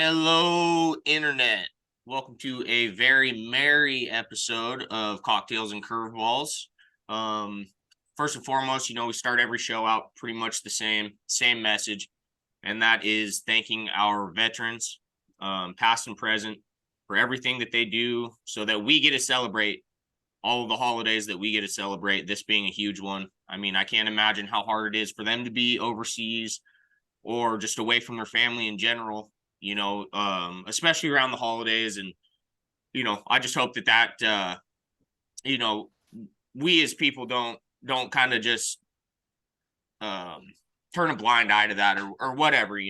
Hello, Internet. Welcome to a very merry episode of Cocktails and Curveballs. Um, First and foremost, we start every show out pretty much the same message, and that is thanking our veterans, past and present, for everything that they do so that we get to celebrate all of the holidays that we get to celebrate, this being a huge one. I mean, I can't imagine how hard it is for them to be overseas or just away from their family in general, especially around the holidays. And, I just hope that, you know, we as people don't kind of just turn a blind eye to that or whatever.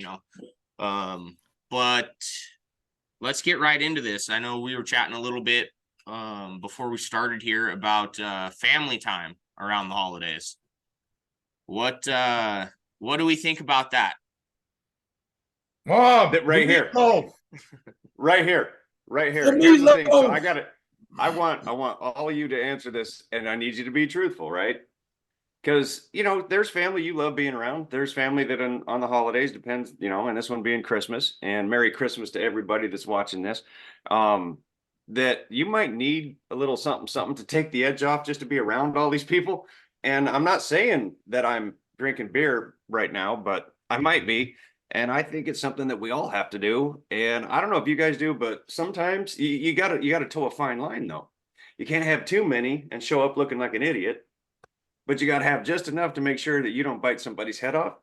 But let's get right into this. I know we were chatting a little bit before we started here about family time around the holidays. What do we think about that? Mom, right here. Right here. Here's the thing. So I want all of you to answer this, and I need you to be truthful, right? Because there's family you love being around. There's family that on the holidays depends, and this one being Christmas. And Merry Christmas to everybody that's watching this. That you might need a little something to take the edge off just to be around all these people. And I'm not saying that I'm drinking beer right now, but I might be. And I think it's something that we all have to do. And I don't know if you guys do, but sometimes you gotta toe a fine line though. You can't have too many and show up looking like an idiot, but you gotta have just enough to make sure that you don't bite somebody's head off.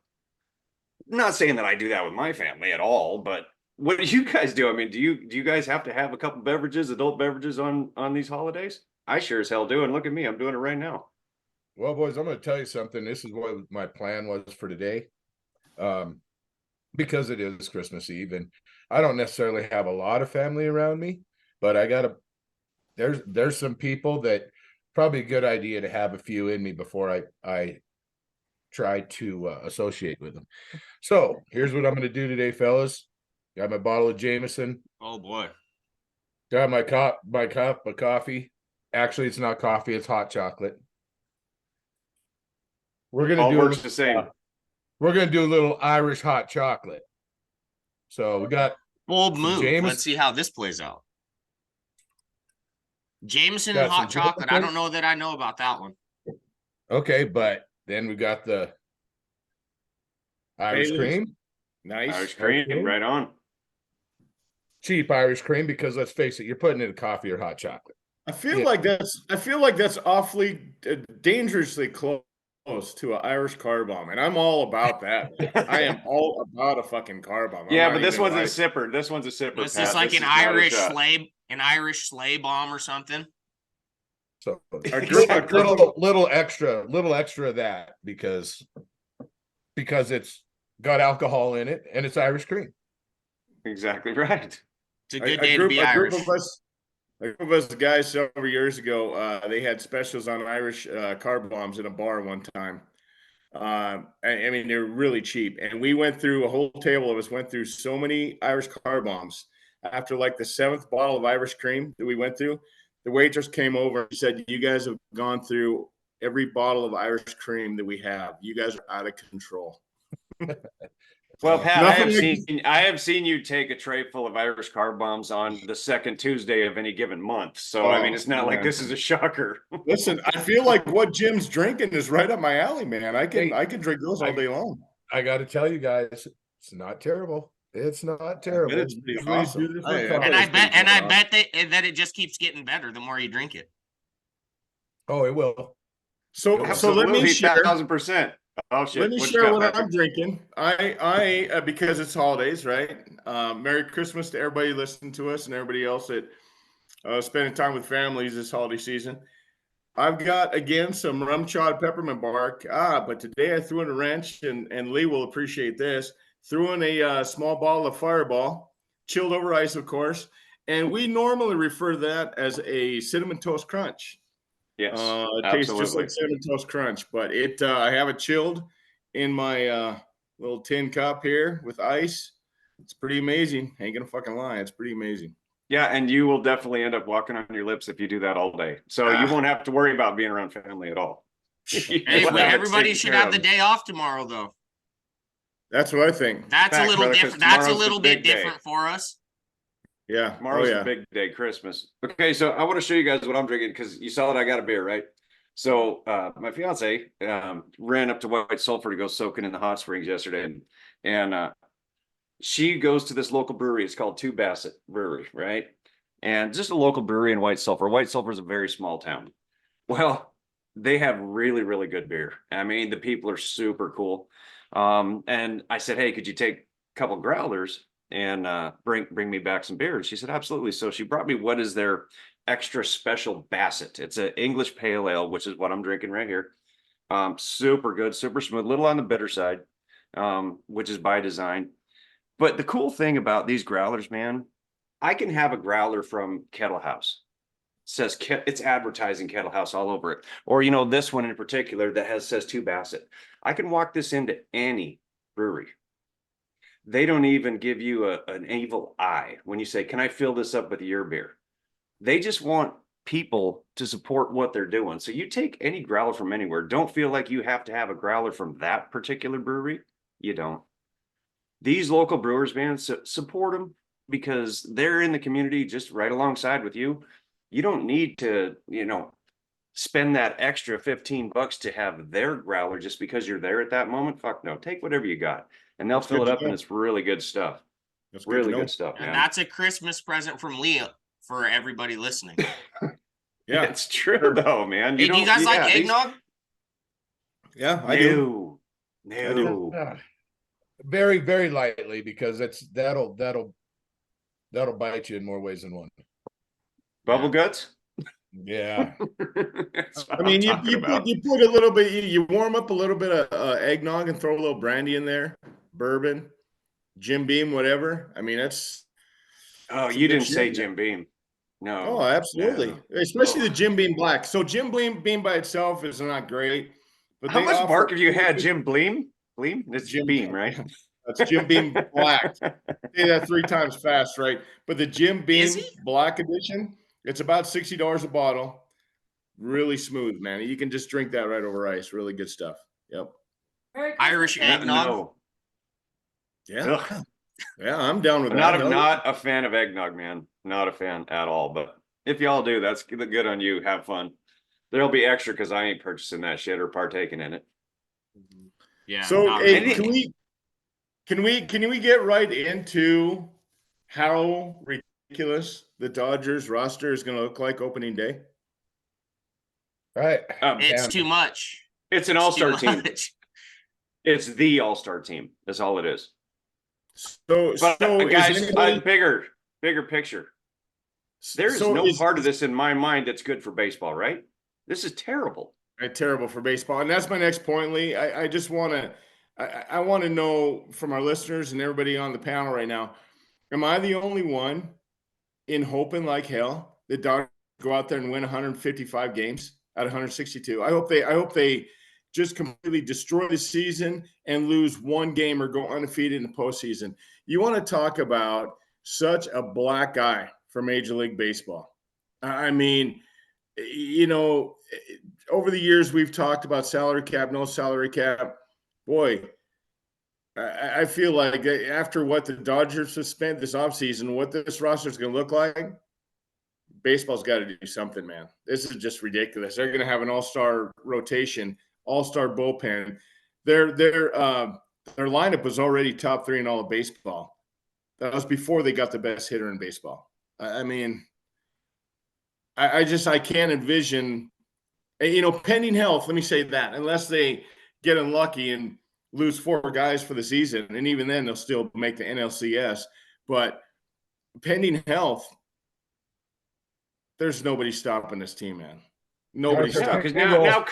I'm not saying that I do that with my family at all, but what do you guys do? I mean, do you guys have to have a couple beverages, adult beverages on these holidays? I sure as hell do. And look at me, I'm doing it right now. Well, boys, I'm going to tell you something. This is what my plan was for today. Because it is Christmas Eve and I don't necessarily have a lot of family around me, but there's some people that probably a good idea to have a few in me before I try to associate with them. So here's what I'm going to do today, fellas. Got my bottle of Jameson. Oh boy. Got my cup of coffee. Actually, it's not coffee, it's hot chocolate. We're going to do works the same. We're going to do a little Irish hot chocolate. So we got bold move. Let's see how this plays out. Jameson and hot chocolate. I don't know that I know about that one. Okay, but then we got the Irish cream. Nice. Irish cream, right on. Cheap Irish cream, because let's face it, you're putting in a coffee or hot chocolate. I feel like that's awfully dangerously close to an Irish car bomb, and I'm all about that. I am all about a fucking car bomb. Yeah, but this one's a sipper. This one's a sipper. Is this like an Irish sleigh bomb or something? So a little extra of that because it's got alcohol in it and it's Irish cream. Exactly right. It's a good day to be Irish. A group of us guys several years ago, they had specials on Irish car bombs in a bar one time. I mean, they're really cheap. And we went through, a whole table of us went through so many Irish car bombs. After like the 7th bottle of Irish cream that we went through, the waitress came over and said, "You guys have gone through every bottle of Irish cream that we have. You guys are out of control." Well, Pat, I have seen you take a tray full of Irish car bombs on the second Tuesday of any given month. So, I mean, it's not like this is a shocker. Listen, I feel like what Jim's drinking is right up my alley, man. I can drink those all day long. I got to tell you guys, it's not terrible. It's not terrible. It's pretty awesome. And I bet that it just keeps getting better the more you drink it. Oh, it will. So let me share 1,000%. Oh shit! Let me share what I'm drinking. I because it's holidays, right? Merry Christmas to everybody listening to us and everybody else that spending time with families this holiday season. I've got again some rum chard peppermint bark. But today I threw in a wrench, and Lee will appreciate this. Threw in a small bottle of Fireball, chilled over ice, of course, and we normally refer to that as a cinnamon toast crunch. Yes, it tastes just like Cinnamon Toast Crunch, but I have it chilled in my little tin cup here with ice. It's pretty amazing. Ain't gonna fucking lie, it's pretty amazing. Yeah, and you will definitely end up walking on your lips if you do that all day. So you won't have to worry about being around family at all. Hey, everybody should have the day off tomorrow, though. That's what I think. That's a Fact, little brother, 'cause different. That's a tomorrow's the little bit big day. different for us. Yeah. Tomorrow's oh, yeah. the big day, Christmas. Okay, so I want to show you guys what I'm drinking because you saw that I got a beer, right? So my fiance ran up to White Sulphur to go soaking in the hot springs yesterday, and she goes to this local brewery. It's called Two Bassett Brewery, right? And just a local brewery in White Sulphur. White Sulphur is a very small town. Well, they have really, really good beer. I mean, the people are super cool. And I said, hey, could you take a couple growlers and bring me back some beer? And she said, absolutely. So she brought me what is their extra special Bassett. It's an English pale ale, which is what I'm drinking right here. Super good, super smooth, little on the bitter side, which is by design. But the cool thing about these growlers, man, I can have a growler from Kettle House. Says it's advertising Kettle House all over it. Or, you know, this one in particular that says Two Bassett. I can walk this into any brewery. They don't even give you an evil eye when you say, can I fill this up with your beer? They just want people to support what they're doing. So you take any growler from anywhere. Don't feel like you have to have a growler from that particular brewery. You don't. These local brewers, man, support them because they're in the community just right alongside with you. You don't need to, you know, spend that extra $15 to have their growler just because you're there at that moment. Fuck no, take whatever you got and they'll That's fill good it to up and know. it's really good stuff. That's good Really to know. good stuff, And man. that's a Christmas present from Leah for everybody listening. Yeah. It's true though, man. Hey, do you guys like eggnog? Yeah, I do. No. Very, very lightly because that'll bite you in more ways than one. Bubble guts? Yeah. That's what I mean, I'm talking about. you put a little bit, you warm up a little bit of eggnog and throw a little brandy in there, bourbon, Jim Beam, whatever. I mean, that's. Oh, some you good didn't say shit, man. Jim Beam. No. Oh, absolutely. No. Especially Oh. the Jim Beam Black. So Jim Beam by itself is not great. But How they much offer- bark have you had, Jim Bleem? Bleem? It's Jim Beam, right? That's Jim Beam Black. Say that 3 times fast, right? But the Jim Beam Is he? Black Edition, it's about $60 a bottle. Really smooth, man. You can just drink that right over ice. Really good stuff. Yep. Irish eggnog. No. Yeah. Ugh. Yeah, I'm down with I'm that. not a fan of eggnog, man. Not a fan at all. But if y'all do, that's good on you. Have fun. There'll be extra because I ain't purchasing that shit or partaking in it. Yeah. So not hey, really. can we get right into how ridiculous the Dodgers roster is going to look like opening day? Right. It's Damn. too much. It's an It's all-star too team. much. It's the all-star team. That's all it is. So, But is guys, anybody- bigger picture. There's so no is- part of this in my mind that's good for baseball, right? This is terrible. Terrible for baseball, and that's my next point, Lee. I just want to, I want to know from our listeners and everybody on the panel right now, am I the only one in hoping like hell that Dodgers go out there and win 155 games out of 162? I hope they just completely destroy the season and lose one game or go undefeated in the postseason. You want to talk about such a black eye for Major League Baseball? I mean, you know, over the years we've talked about salary cap, no salary cap. Boy, I feel like after what the Dodgers have spent this offseason, what this roster is going to look like, baseball's got to do something, man. This is just ridiculous. They're going to have an all-star rotation, all-star bullpen. Their lineup was already top 3 in all of baseball. That was before they got the best hitter in baseball. I mean, I can't envision, you know, pending health. Let me say that, unless they get unlucky and lose 4 guys for the season, and even then they'll still make the NLCS. But pending health, there's nobody stopping this team, man. Nobody Yeah, stopping. because now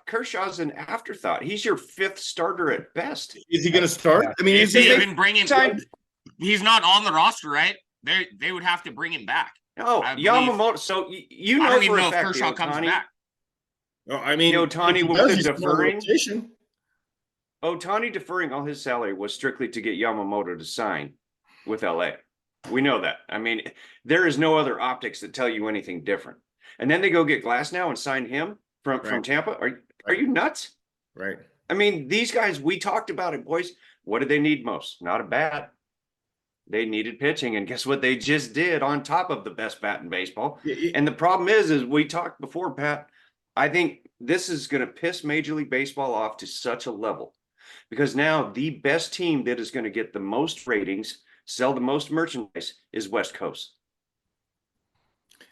Kershaw's an afterthought. He's your 5th starter at best. Is he going to start? I mean, If is they he? even bring him, he's not on the roster, right? They would have to bring him back. No, I believe- Yamamoto. So you I know don't even for know a if fact Kershaw comes Ohtani, back. No, I mean, Ohtani if he with does, the he's on deferring. rotation. Ohtani deferring all his salary was strictly to get Yamamoto to sign with LA. We know that. I mean, there is no other optics that tell you anything different. And then they go get Glasnow and sign him from Right. Tampa. Are you nuts? Right. I mean, these guys, we talked about it, boys. What did they need most? Not a bat. They needed pitching, and guess what they just did on top of the best bat in baseball. And the problem is we talked before, Pat, I think this is going to piss Major League Baseball off to such a level, because now the best team that is going to get the most ratings, sell the most merchandise, is West Coast.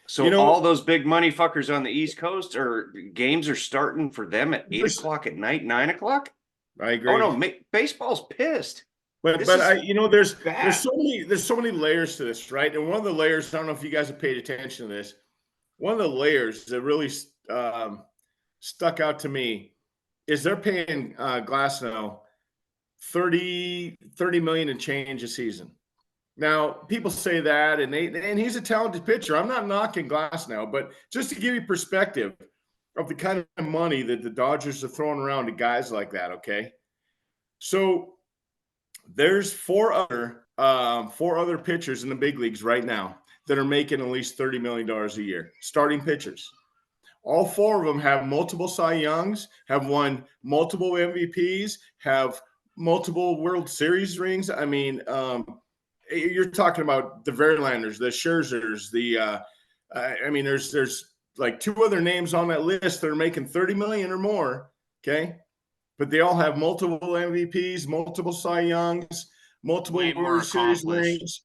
So all those big money fuckers on the East Coast, or games are starting for them at 8 o'clock at night, 9 o'clock. I agree. Oh no, baseball's pissed. But there's so many layers to this, right? And one of the layers, I don't know if you guys have paid attention to this. One of the layers that really stuck out to me is they're paying Glasnow 30 million and change a season. Now, people say that, and he's a talented pitcher. I'm not knocking Glasnow, but just to give you perspective of the kind of money that the Dodgers are throwing around to guys like that, okay? So there's four other pitchers in the big leagues right now that are making at least $30 million a year, starting pitchers. All four of them have multiple Cy Youngs, have won multiple MVPs, have multiple World Series rings. I mean, you're talking about the Verlanders, the Scherzers, there's like two other names on that list that are making 30 million or more. Okay. But they all have multiple MVPs, multiple Cy Youngs, multiple World Series rings,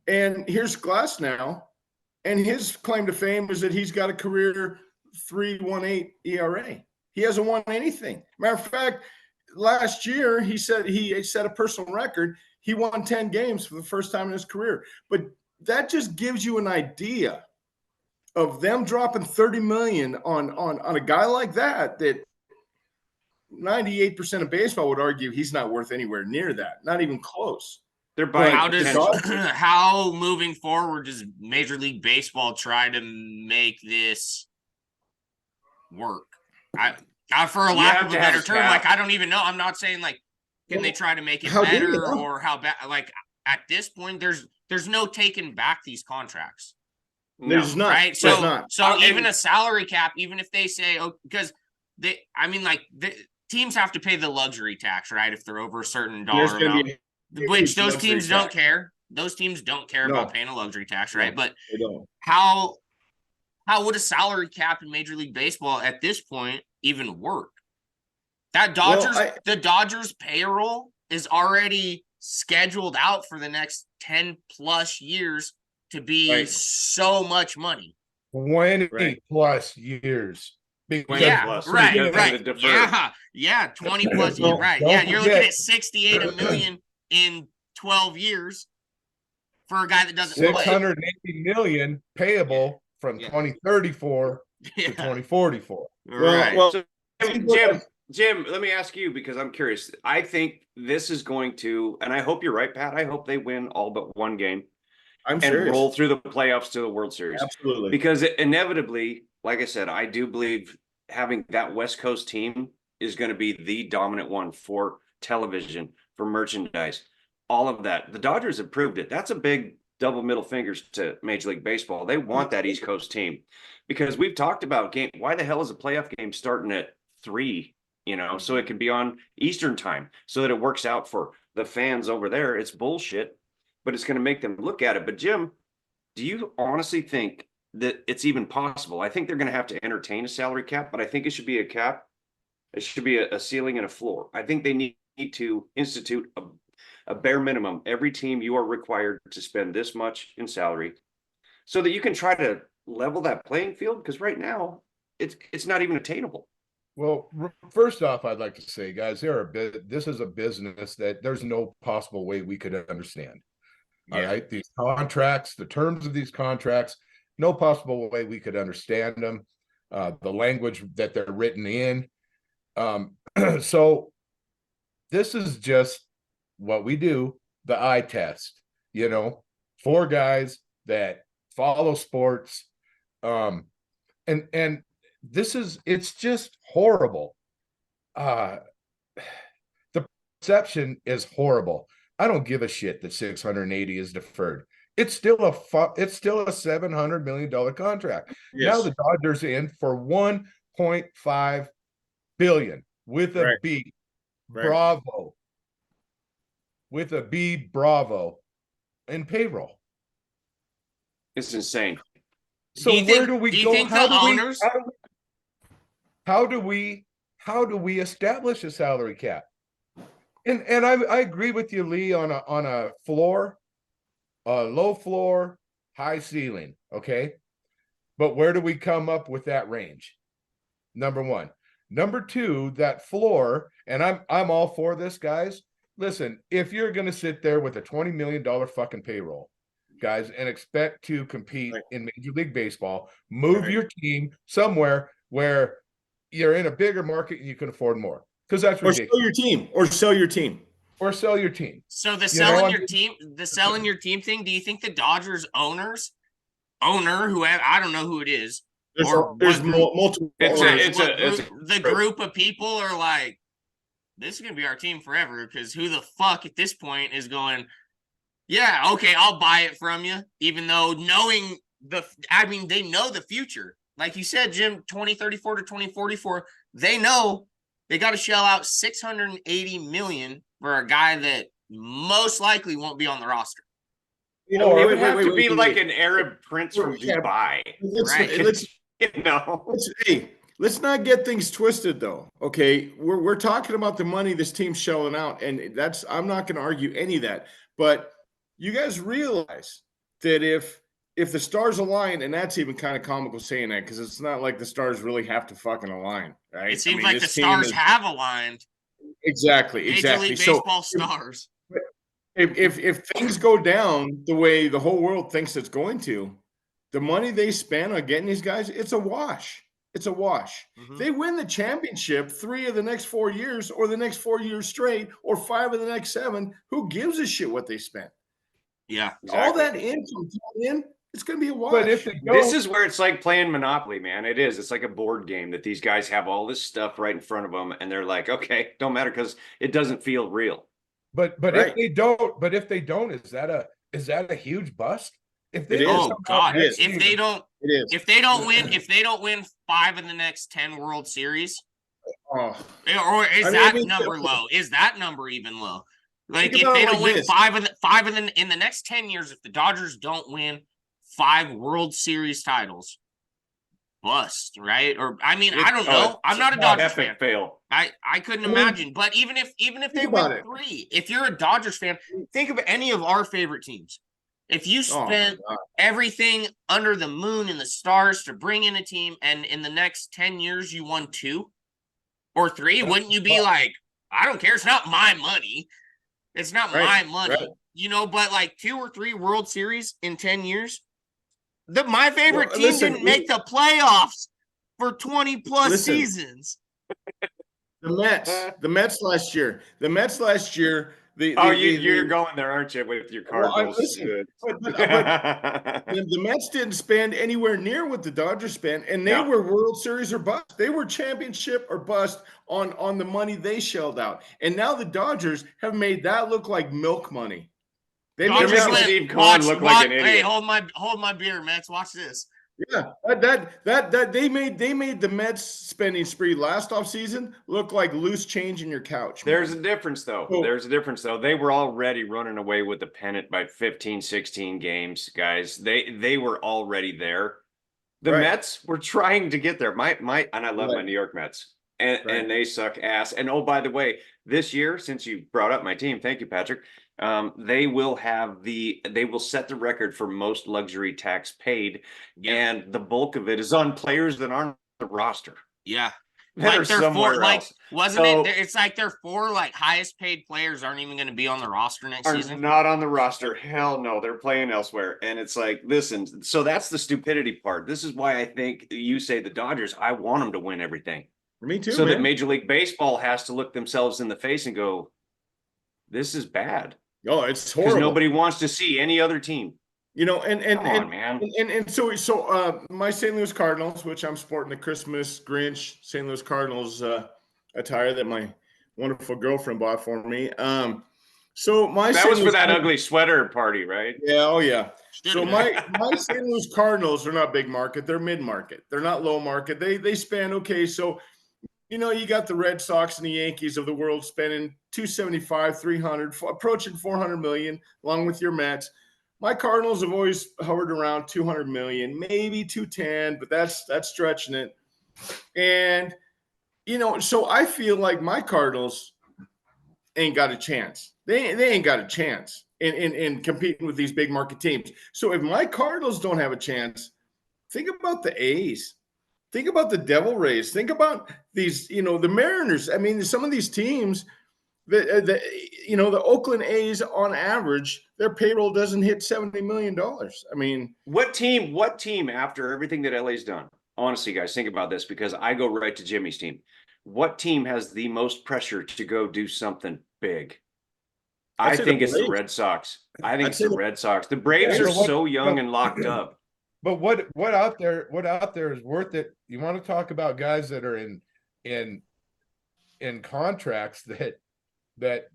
and here's Glasnow, and his claim to fame is that he's got a career 3.18 ERA. He hasn't won anything. Matter of fact, last year he set a personal record. He won 10 games for the first time in his career. But that just gives you an idea of them dropping 30 million on a guy like that 98% of baseball would argue he's not worth anywhere near that, not even close. They're buying. How moving forward does Major League Baseball try to make this work? For a lack of a better term, I don't even know. I'm not saying can they try to make it better or how bad? At this point, there's no taking back these contracts. There's not. Right. So even a salary cap, even if they say, because the teams have to pay the luxury tax, right? If they're over a certain dollar amount, which those teams don't care. Those teams don't care about paying a luxury tax, right? But how would a salary cap in Major League Baseball at this point even work? That the Dodgers payroll is already scheduled out for the next 10 plus years to be so much money. 20 plus years. Right. 20 plus years. Right. Yeah, you're looking at 68 million in 12 years for a guy that doesn't play. 680 million payable from 2034 to 2044. Right. Well, so, Jim, let me ask you, because I'm curious. I think this is going to, and I hope you're right, Pat. I hope they win all but one game and roll through the playoffs to the World Series. Absolutely. Because inevitably, like I said, I do believe having that West Coast team is going to be the dominant one for television, for merchandise, all of that. The Dodgers have proved it. That's a big double middle fingers to Major League Baseball. They want that East Coast team, because we've talked about why the hell is a playoff game starting at 3, so it can be on Eastern time so that it works out for the fans over there. It's bullshit, but it's going to make them look at it. But Jim, do you honestly think that it's even possible? I think they're going to have to entertain a salary cap, but I think it should be a cap. It should be a ceiling and a floor. I think they need to institute a bare minimum. Every team, you are required to spend this much in salary so that you can try to level that playing field, because right now it's not even attainable. Well, first off, I'd like to say, guys, this is a business that there's no possible way we could understand. All right, these contracts, the terms of these contracts, no possible way we could understand them. The language that they're written in. So this is just what we do, the eye test, 4 guys that follow sports. And it's just horrible. The perception is horrible. I don't give a shit that 680 is deferred. It's still a $700 million contract. Yes. Now the Dodgers in for 1.5 billion with a B. Right. Bravo. with a B Bravo in payroll. It's insane. So where do we go? Think the owners? How do we establish a salary cap? And I agree with you, Lee, on a floor, a low floor, high ceiling. Okay. But where do we come up with that range? Number one. Number two, that floor, and I'm all for this, guys. Listen, if you're gonna sit there with a $20 million fucking payroll, guys, and expect to compete in Major League Baseball, move your team somewhere where you're in a bigger market and you can afford more. Because that's ridiculous. Or sell your team. So the selling your team thing, do you think the Dodgers owner, who I don't know who it is, There's multiple. The group of people are like, this is gonna be our team forever, because who the fuck at this point is going, yeah, okay, I'll buy it from you, even though they know the future. Like you said, Jim, 2034 to 2044, they know they got to shell out $680 million for a guy that most likely won't be on the roster. It would have to be like an Arab prince from Dubai, right? Let's not get things twisted, though. Okay, we're talking about the money this team's shelling out, and I'm not going to argue any of that. But you guys realize that if the stars align, and that's even kind of comical saying that, because it's not like the stars really have to fucking align, right? It seems like the stars have aligned. Exactly. Major League Baseball stars. If things go down the way the whole world thinks it's going to, the money they spend on getting these guys, it's a wash. It's a wash. Mm-hmm. They win the championship 3 of the next 4 years, or the next 4 years straight, or 5 of the next 7. Who gives a shit what they spent? Yeah, exactly. All that in, it's going to be a wash. But this is where it's like playing Monopoly, man. It is. It's like a board game that these guys have all this stuff right in front of them, and they're like, okay, don't matter because it doesn't feel real. But if they don't, is that a huge bust? If they if they don't win 5 of the next 10 World Series, or is that number low? Is that number even low? Like if they don't win 5 in the next 10 years, if the Dodgers don't win 5 World Series titles, bust, right? Or I don't know. I'm not a Dodgers fan. Fail. I couldn't imagine. But even if they win 3, if you're a Dodgers fan, think of any of our favorite teams. If you spent everything under the moon and the stars to bring in a team, and in the next 10 years you won 2 or 3, wouldn't you be like, I don't care, it's not my money. It's not my money. Right. But like 2 or 3 World Series in 10 years. My favorite team didn't make the playoffs for 20 plus seasons. The Mets last year. You're going there, aren't you, with your Cardinals? But the Mets didn't spend anywhere near what the Dodgers spent, and they were World Series or bust. They were championship or bust on the money they shelled out. And now the Dodgers have made that look like milk money. They made Steve Cohen look like an idiot. Hey, hold my beer, Mets. Watch this. Yeah, that they made the Mets spending spree last offseason look like loose change in your couch. There's a difference though. They were already running away with the pennant by 15, 16 games, guys. They were already there. The Mets were trying to get there. And I love my New York Mets. And they suck ass. And oh, by the way, this year, since you brought up my team, thank you, Patrick. They will set the record for most luxury tax paid, and the bulk of it is on players that aren't on the roster. Yeah, like they're 4, else. Wasn't it? It's like their 4 highest paid players aren't even going to be on the roster next season. Not on the roster. Hell no, they're playing elsewhere. And it's like, listen. So that's the stupidity part. This is why I think you say the Dodgers. I want them to win everything. Me too. So that Major League Baseball has to look themselves in the face and go, "This is bad." Oh, it's horrible. Because nobody wants to see any other team. So my St. Louis Cardinals, which I'm sporting the Christmas Grinch St. Louis Cardinals attire that my wonderful girlfriend bought for me. That was for that ugly sweater party, right? Yeah. Oh yeah. So my St. Louis Cardinals are not big market. They're mid market. They're not low market. They spend okay. So You got the Red Sox and the Yankees of the world spending 275, 300, approaching 400 million, along with your Mets. My Cardinals have always hovered around 200 million, maybe 210, but that's stretching it. And so I feel like my Cardinals ain't got a chance. They ain't got a chance in competing with these big market teams. So if my Cardinals don't have a chance, think about the A's. Think about the Devil Rays. Think about these, the Mariners. I mean, some of these teams, the Oakland A's on average, their payroll doesn't hit $70 million. I mean, what team after everything that LA's done? Honestly, guys, think about this because I go right to Jimmy's team. What team has the most pressure to go do something big? I think it's the Red Sox. I think it's the Red Sox. The Braves are so young and locked up. But what out there is worth it? You want to talk about guys that are in contracts that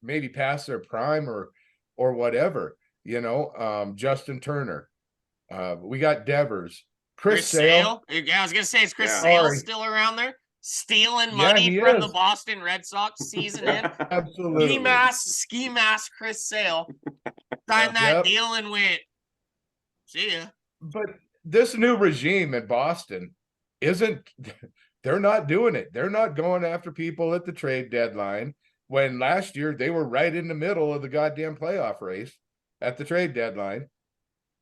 maybe past their prime or whatever, Justin Turner. We got Devers. Chris Sale. Yeah, I was gonna say, is Chris Sale still around there? Stealing money from the Boston Red Sox season in. Absolutely. Ski mask Chris Sale. Signed that deal and went. See ya. But this new regime in Boston they're not doing it. They're not going after people at the trade deadline when last year they were right in the middle of the goddamn playoff race at the trade deadline.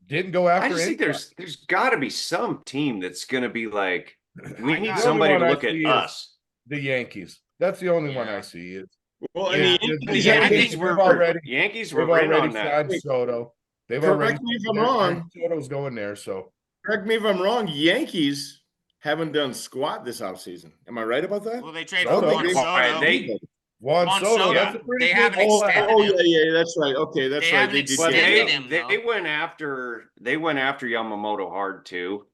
Didn't go after I just think there's got to be some team that's going to be like, we need somebody to look at us. The Yankees. That's the only one I see. Well, the Yankees were right on that. Soto. Correct me if I'm wrong. Soto's going there, so. Correct me if I'm wrong. Yankees haven't done squat this offseason. Am I right about that? Well, they traded for Juan Soto. Juan Soto. That's a pretty good. Yeah, that's right. Okay, that's right. They went after Yamamoto hard too.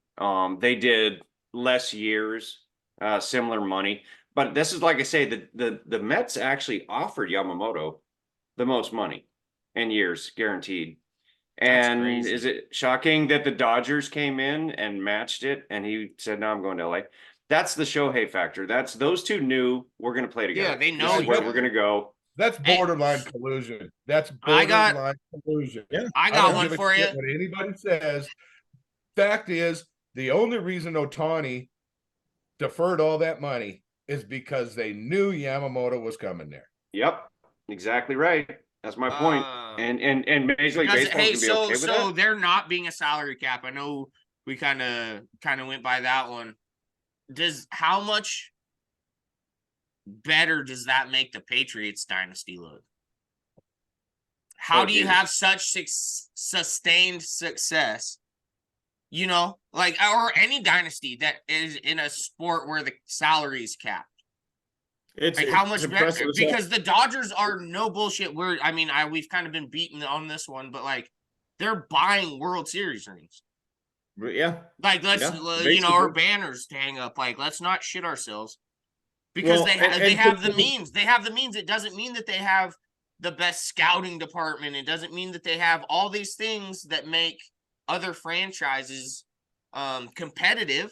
They did less years, similar money. But this is like I say, the Mets actually offered Yamamoto the most money in years guaranteed. And is it shocking that the Dodgers came in and matched it and he said, no, I'm going to LA? That's the Shohei factor. That's those two knew we're going to play together. Yeah, they know where we're going to go. That's borderline collusion. That's borderline collusion. Yeah. I got one for you. What anybody says. Fact is, the only reason Ohtani deferred all that money is because they knew Yamamoto was coming there. Yep, exactly right. That's my point. And Major League Baseball can be okay with that. So they're not being a salary cap. I know we kind of went by that one. How much better does that make the Patriots dynasty look? How do you have such sustained success? Or any dynasty that is in a sport where the salary is capped. How much better? Because the Dodgers are no bullshit. We've kind of been beaten on this one, but they're buying World Series rings. Yeah. Our banners to hang up. Let's not shit ourselves. Because they have the means. They have the means. It doesn't mean that they have the best scouting department. It doesn't mean that they have all these things that make other franchises competitive,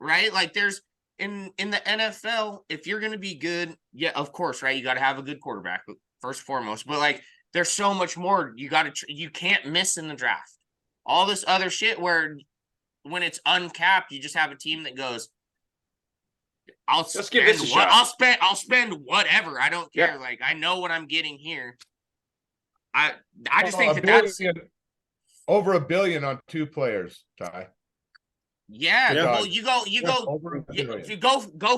right? There's in the NFL, if you're going to be good, yeah, of course, right? You got to have a good quarterback first and foremost. But there's so much more. You can't miss in the draft. All this other shit where when it's uncapped, you just have a team that goes, I'll spend whatever. I don't care. Yeah. I know what I'm getting here. I just think that's over $1 billion on 2 players, Ty. Yeah. Well, you go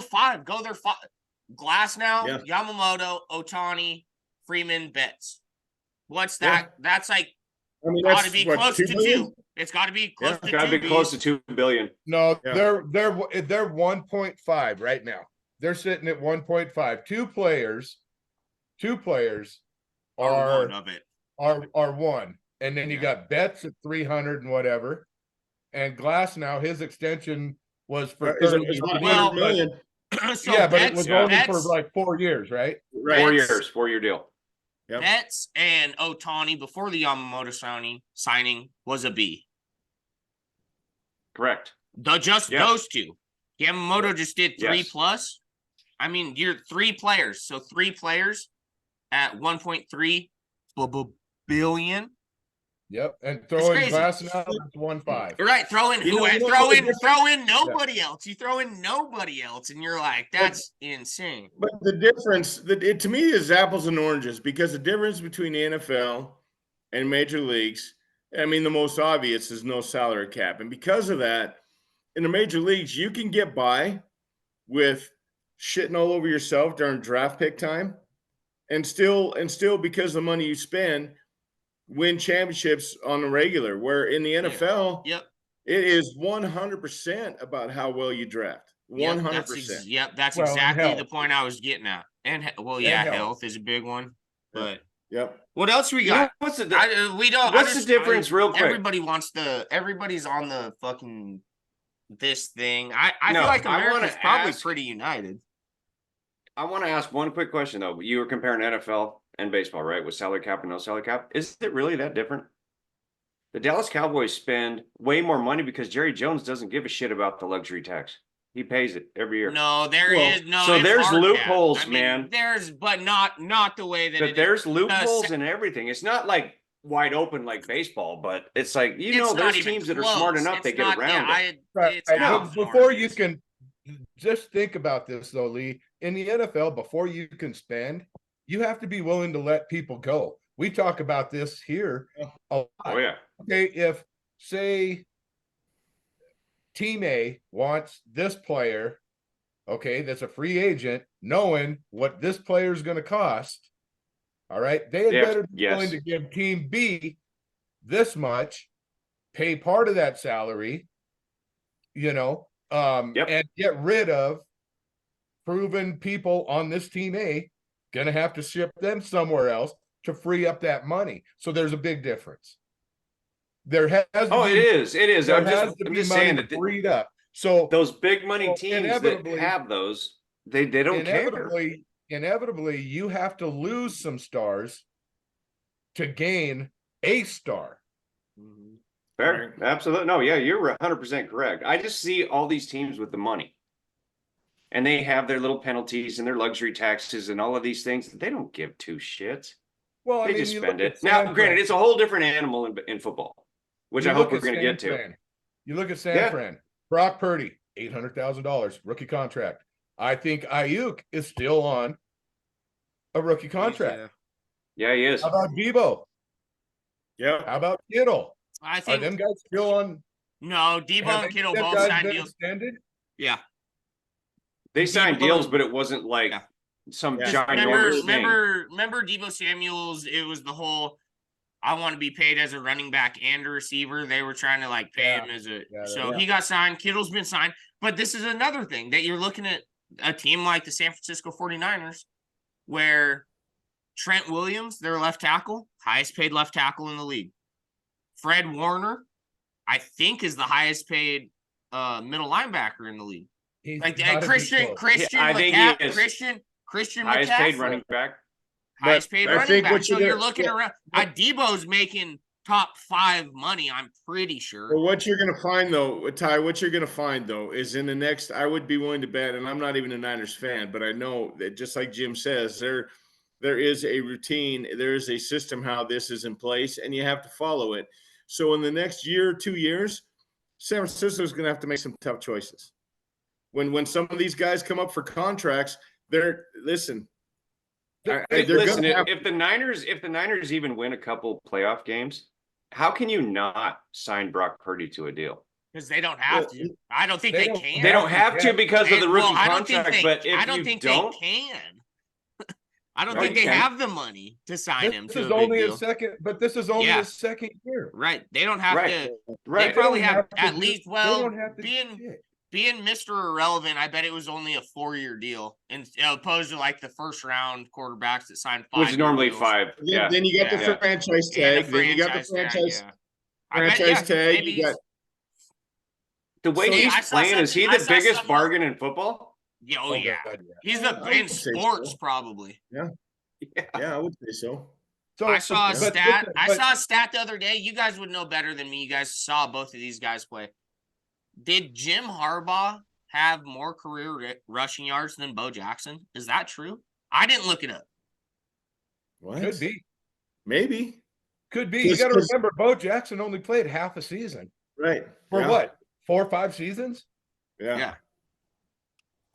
5. Go there 5. Glass now, Yamamoto, Ohtani, Freeman, Betts. What's that? Yeah. That's got to be close to 2. It's got to be close to 2. Got to be close to $2 billion. No, they're 1.5 right now. They're sitting at 1.5. Two players are one of it. Are one. And then you got Betts at 300 and whatever. And Glass now, his extension was for 30 million. So but it was only for 4 years, right? Right. 4 years, 4-year deal. Yep. Betts and Ohtani before the Yamamoto signing was a B. Correct. Those 2. Yamamoto just did 3 Yes. plus. I mean, you're 3 players. So 3 players at 1.3 billion. Yep, and throw in crazy. Glass now, it's 1.5. You're right. Throw in You know throw the in difference- throw in nobody else. You throw in nobody else, and you're like, that's insane. But the difference, to me, is apples and oranges, because the difference between the NFL and major leagues, I mean, the most obvious is no salary cap. And because of that, in the major leagues, you can get by with shitting all over yourself during draft pick time and still because of the money you spend, win championships on the regular, where in the NFL, Yep. it is 100% about how well you draft. 100%. That's Well, and exactly the health. point I was getting at. And And health. health. Is a big one. But Yep. what else we You know, got? what's the We don't. what's the difference, real quick? Everybody's on the fucking this thing. I No, feel like I wanna America's probably ask- pretty united. I want to ask one quick question though. You were comparing NFL and baseball, right? With salary cap and no salary cap. Is it really that different? The Dallas Cowboys spend way more money because Jerry Jones doesn't give a shit about the luxury tax. He pays it every year. No, there is Well, no. so it's there's hard cap. loopholes, I mean, man. There's, but not the way that. But there's loopholes sa- and everything. It's not like wide open like baseball, but it's like It's there's not even teams that are smart close. enough It's they get not- around yeah, it. Right. It's But not smart. before you can just think about this though, Lee, in the NFL, before you can spend, you have to be willing to let people go. We talk about this here a lot. Oh yeah. Okay, if say team A wants this player, okay, that's a free agent, knowing what this player is going to cost, all right, they had Yeah, better be willing yes. to give team B this much, pay part of that salary, Yep. and get rid of proven people on this team A, gonna have to ship them somewhere else to free up that money. So there's a big difference. There has to Oh, be, it is. It is. there I'm has just, to I'm be just money saying to that freed up. So those big money Well, teams that inevitably- have those, they don't care. inevitably, you have to lose some stars to gain a star. Fair. Absolutely. No, yeah, you're 100% correct. I just see all these teams with the money. And they have their little penalties and their luxury taxes and all of these things. They don't give two shits. Well, I They mean, just you spend look it. at Now, San granted, Fran. it's a whole different animal in football, which You I hope look we're at going to San get to. Fran. You look at San Yeah. Fran. Brock Purdy, $800,000 rookie contract. I think Ayuk is still on a rookie contract. Yeah, he is. How about Debo? Yep. How about Kittle? I Are think them guys still on? no. Debo have and Kittle them both guys signed been deals. extended? Yeah. They signed Debo- deals, but it wasn't like Yeah. some Yeah. ginormous thing. Remember Debo Samuels? It was the whole I want to be paid as a running back and a receiver. They were trying to like pay Yeah. him as a Yeah, so yeah. he got signed. Kittle's been signed. But this is another thing that you're looking at a team like the San Francisco 49ers, where Trent Williams, their left tackle, highest paid left tackle in the league. Fred Warner, I think, is the highest paid middle linebacker in the league. He's Like gotta be Christian close. I think he McCaffrey, is. Christian Highest paid McCaffrey, running back. highest paid I running think back. what So you're you're gonna- looking yeah. around. Debo's making top 5 money. I'm pretty sure. But what you're going to find, though, Ty, what you're going to find, though, is in the next, I would be willing to bet, and I'm not even a Niners fan, but I know that just like Jim says, there is a routine, there is a system how this is in place, and you have to follow it. So in the next year, 2 years, San Francisco is going to have to make some tough choices. When some of these guys come up for contracts, listen. They're Listen, gonna have, if the Niners even win a couple playoff games, how can you not sign Brock Purdy to a deal? Because they don't have to. I don't think They they don't- can. They don't have to Yeah. because of the rookie I don't think contract, they, but if I don't you think don't, they can. I don't No, think you they can. have the money to sign him This to is a big only deal. his second, but this is only Yeah. his second year. Right. They don't have Right. to. right? They probably don't have to at do- least, they well, don't have to do being shit. being Mr. Irrelevant, I bet it was only a 4-year deal, and opposed to like the first round quarterbacks that signed 5. Which is normally 5. Yeah. then you got Yeah. the franchise And a tag, then you got the tag, franchise yeah. I bet, franchise tag. maybe You got The way So I he's saw playing, is he something- I the saw biggest something- bargain in football? yeah, Oh, yeah. God, yeah. He's I the would in say sports so. probably. Yeah. yeah, I would say so. So I saw a but stat. listen, I but- saw a stat the other day. You guys would know better than me. You guys saw both of these guys play. Did Jim Harbaugh have more career rushing yards than Bo Jackson? Is that true? I didn't look it up. What? Could be. Maybe. Could be. You got to remember, Bo Jackson only played half a season. Right. For yeah. what? 4 or 5 seasons? Yeah.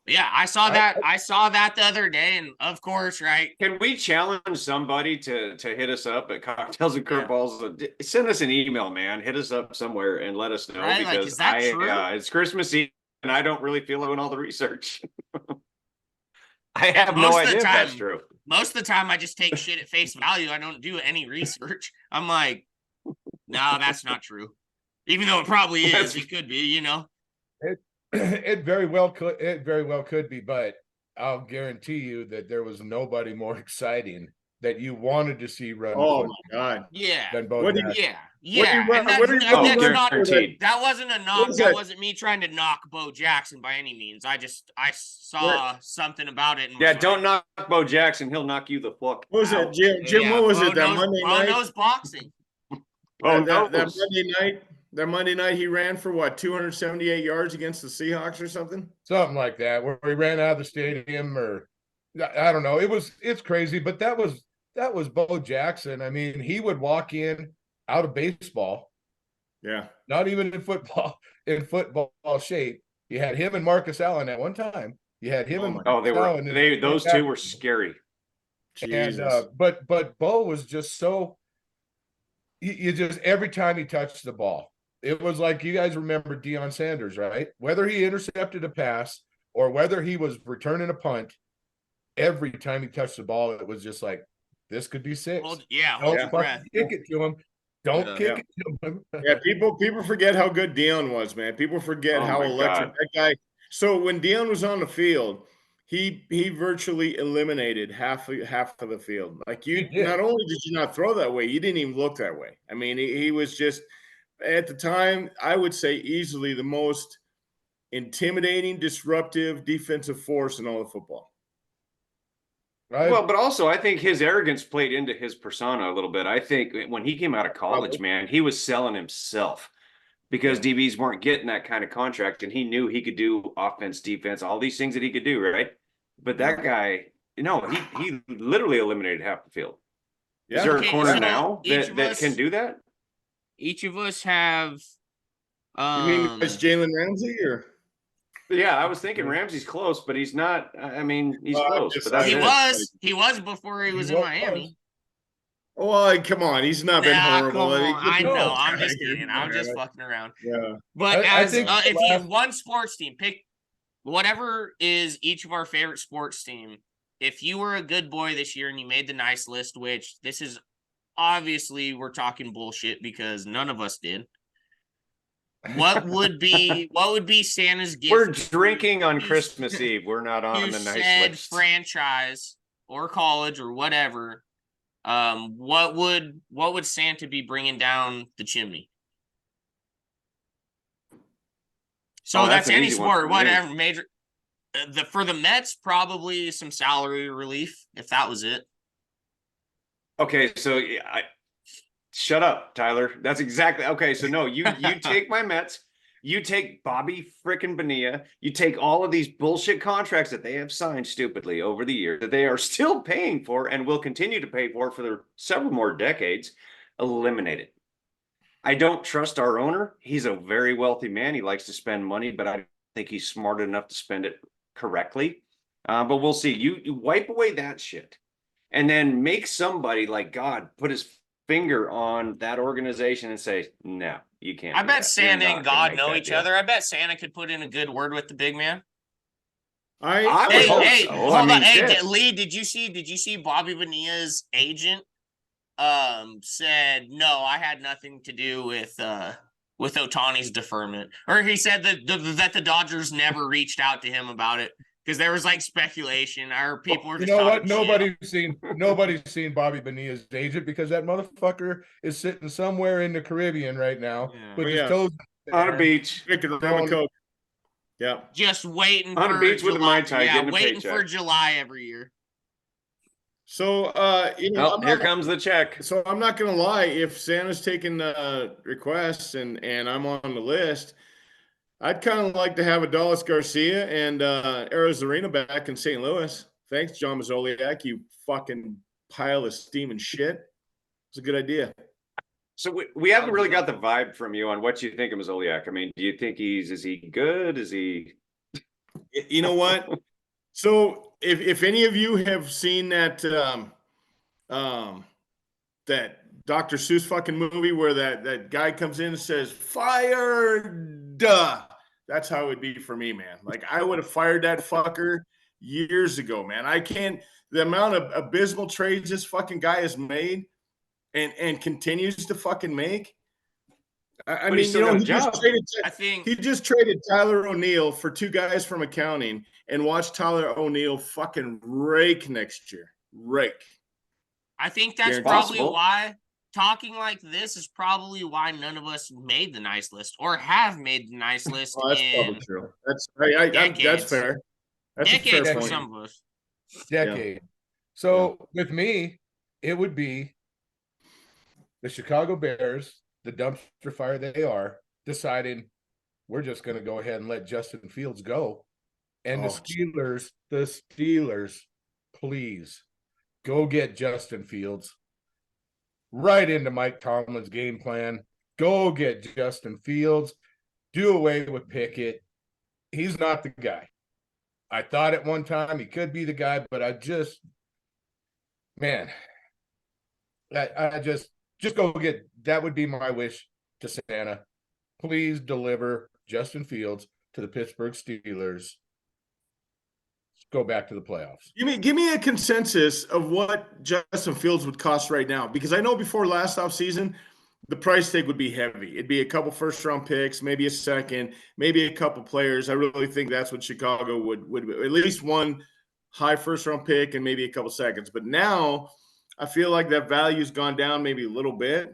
Yeah, I saw that. I saw that the other day, and of course, right. Can we challenge somebody to hit us up at Cocktails and Curveballs? Send us an email, man. Hit us up somewhere and let us know, Right, like, because is that true? It's Christmas Eve and I don't really feel doing all the research. I have most no of the idea if that's time- true. Most of the time, I just take shit at face value. I don't do any research. I'm like, no, that's not true. Even though it probably is, it could be, you know. It very well could. It very well could be, but I'll guarantee you that there was nobody more exciting that you wanted to see run. Oh my God. Yeah. Than Bo What do you- Jackson. Yeah. What do you And run- that's, what do you and run- that's Oh, not, guaranteed. that wasn't a knock. is That that? wasn't me trying to knock Bo Jackson by any means. I saw something about it. And Yeah, was don't like, knock Bo Jackson. He'll knock you the fuck What was out. it, Jim? Jim, yeah, what was Bo it? That knows- Monday Bo night? knows boxing. Oh, that no. Monday night. That Monday night he ran for what, 278 yards against the Seahawks or something? Something like that, where he ran out of the stadium, or I don't know. It's crazy, but that was Bo Jackson. I mean, he would walk in out of baseball, Yeah. not even in football shape. You had him and Marcus Allen at one time. You had him Oh and my- Oh, they Marcus were. Allen Those two were scary. Jesus. And but Bo was just so. You just, every time he touched the ball, it was like, you guys remember Deion Sanders, right? Whether he intercepted a pass or whether he was returning a punt, every time he touched the ball, it was just like, this could be 6. Hold, yeah, Don't hold your fucking breath. kick it to him. Don't Yeah. kick it to him. Yeah, people forget how good Deion was, man. People forget Oh how my electric God. that guy. So when Deion was on the field, he virtually eliminated half of the field. Like, He you, did. not only did you not throw that way, you didn't even look that way. I mean, he was just, at the time, I would say easily the most intimidating, disruptive defensive force in all of football. Right? Well, but also I think his arrogance played into his persona a little bit. I think when he came out of college, Probably. man, he was selling himself because DBs weren't getting that kind of contract, and he knew he could do offense, defense, all these things that he could do, right? But that guy, he literally eliminated half the field. Yeah. Is there a Okay, corner so now each that, of that us- can do that? Each of us have. You mean it's Jalen Ramsey or? Yeah, I was thinking Ramsey's close, but he's not. I mean, he's Well, I'm close, just but that's saying. He was before he was in Miami. Oh, come on, he's not been Nah, horrible. come on. I No. know. I'm just kidding. I'm just fucking around. Yeah. But I as think if you last- have one sports team, pick whatever is each of our favorite sports team. If you were a good boy this year and you made the nice list, which this is obviously we're talking bullshit because none of us did. What would be Santa's gift? We're to drinking on you Christmas Eve. We're not on to the nice said list. franchise or college or whatever? What would Santa be bringing down the chimney? So Oh, that's that's an any easy one sport, for me. whatever major. For the Mets, probably some salary relief if that was it. Okay, so shut up, Tyler. That's exactly okay. So no, you take my Mets, you take Bobby frickin' Bonilla, you take all of these bullshit contracts that they have signed stupidly over the years that they are still paying for and will continue to pay for the several more decades. Eliminate it. I don't trust our owner. He's a very wealthy man. He likes to spend money, but I don't think he's smart enough to spend it correctly. But we'll see. You wipe away that shit. And then make somebody like God put his finger on that organization and say, no, you can't. I do bet that. Santa You're and not gonna God make know that each deal." other. I bet Santa could put in a good word with the big man. I would Hey, hope hey, so. hold I mean, on. Hey, shit. Lee, did you see Bobby Bonilla's agent said no, I had nothing to do with Ohtani's deferment, or he said that the Dodgers never reached out to him about it because there was like speculation or people were You just know what? talking shit. Nobody's seen Bobby Bonilla's agent because that motherfucker is sitting somewhere in the Caribbean right now Yeah. with Oh, his yeah. toes On a beach. Drinking rum and coke. Yeah. Just waiting On a for beach with a July. Mai Tai, Yeah, getting a waiting paycheck. for July every year. So Oh, here comes the check. So I'm not gonna lie, if Santa's taking requests and I'm on the list, I'd kind of like to have Adolis Garcia and Arozarena back in St. Louis. Thanks, John Mazoliak, you fucking pile of steaming shit. It's a good idea. So we haven't really got the vibe from you on what you think of Mazoliak. I mean, do you think is he good? Is he? You know what? So if any of you have seen that that Dr. Seuss fucking movie where that guy comes in and says "fired," that's how it would be for me, man. Like I would have fired that fucker years ago, man. I can't. The amount of abysmal trades this fucking guy has made and continues to fucking make. I mean, you know, he just traded Tyler O'Neill for two guys from accounting, and watch Tyler O'Neill fucking rake next year. Rake. I think that's probably why talking like this is probably why none of us made the nice list or have made the nice list. Oh, that's probably true. That's that's fair. That's decades a fair for point. some of us. Decade. Yeah. So with me, it would be the Chicago Bears, the dumpster fire they are, deciding we're just going to go ahead and let Justin Fields go. And the Steelers, please go get Justin Fields. Right into Mike Tomlin's game plan. Go get Justin Fields. Do away with Pickett. He's not the guy. I thought at one time he could be the guy, but I just go get, that would be my wish to Santa. Please deliver Justin Fields to the Pittsburgh Steelers. Let's go back to the playoffs. Give me a consensus of what Justin Fields would cost right now, because I know before last offseason, the price tag would be heavy. It'd be a couple first-round picks, maybe a second, maybe a couple players. I really think that's what Chicago would at least one high first-round pick and maybe a couple seconds. But now I feel like that value's gone down maybe a little bit.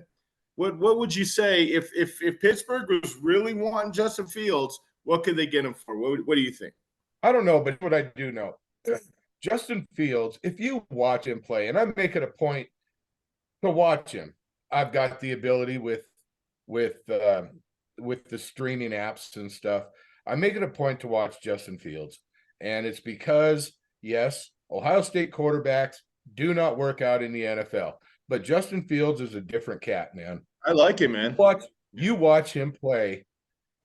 What would you say if Pittsburgh was really wanting Justin Fields, what could they get him for? What do you think? I don't know, but what I do know, Justin Fields, if you watch him play, and I make it a point to watch him, I've got the ability with the streaming apps and stuff. I make it a point to watch Justin Fields, and it's because, yes, Ohio State quarterbacks do not work out in the NFL, but Justin Fields is a different cat, man. I like him, man. You watch him play.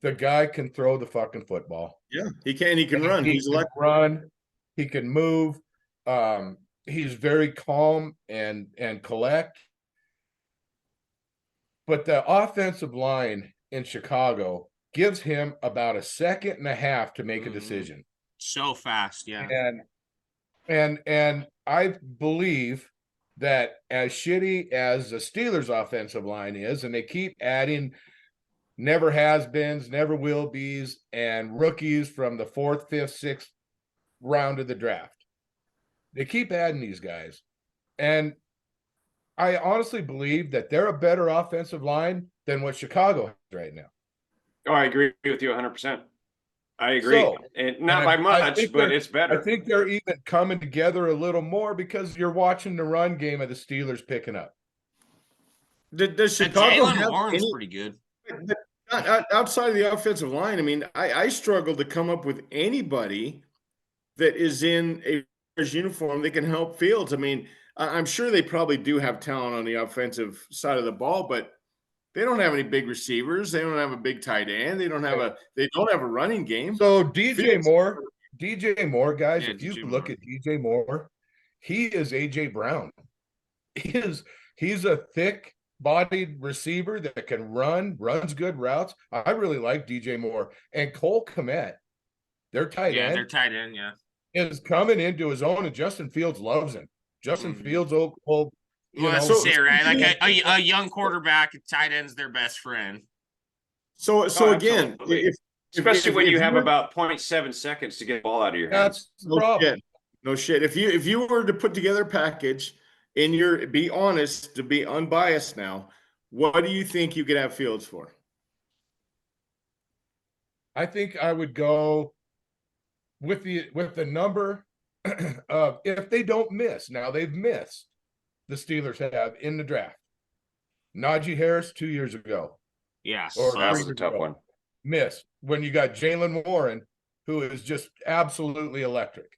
The guy can throw the fucking football. Yeah, he can. He can run. He can run. He can move. He's very calm and collect. But the offensive line in Chicago gives him about a second and a half to make a decision. So fast, yeah. And I believe that as shitty as the Steelers' offensive line is, and they keep adding never has-beens, never will be's, and rookies from the 4th, 5th, 6th round of the draft. They keep adding these guys. And I honestly believe that they're a better offensive line than what Chicago has right now. Oh, I agree with you 100%. I agree. And not by much, but it's better. I think they're even coming together a little more because you're watching the run game of the Steelers picking up. Does Chicago have Warren's pretty good. Outside of the offensive line, I mean, I struggle to come up with anybody that is in a uniform that can help Fields. I mean, I'm sure they probably do have talent on the offensive side of the ball, but they don't have any big receivers. They don't have a big tight end. They don't have a running game. So DJ Moore, guys, if you look at DJ Moore, he is AJ Brown. He's a thick-bodied receiver that can runs good routes. I really like DJ Moore. And Cole Kmet, their tight end. Their tight end, is coming into his own, and Justin Fields loves him. Justin Fields will that's to say, right? Like a young quarterback, tight end's their best friend. So again, especially when you have about 0.7 seconds to get the ball out of your hands. That's the problem. No shit. If you were to put together a package and be honest, to be unbiased now, what do you think you could have Fields for? I think I would go with the number of, if they don't miss. Now they've missed. The Steelers have in the draft. Najee Harris 2 years ago. Yes. That was a tough one. miss when you got Jalen Warren, who is just absolutely electric.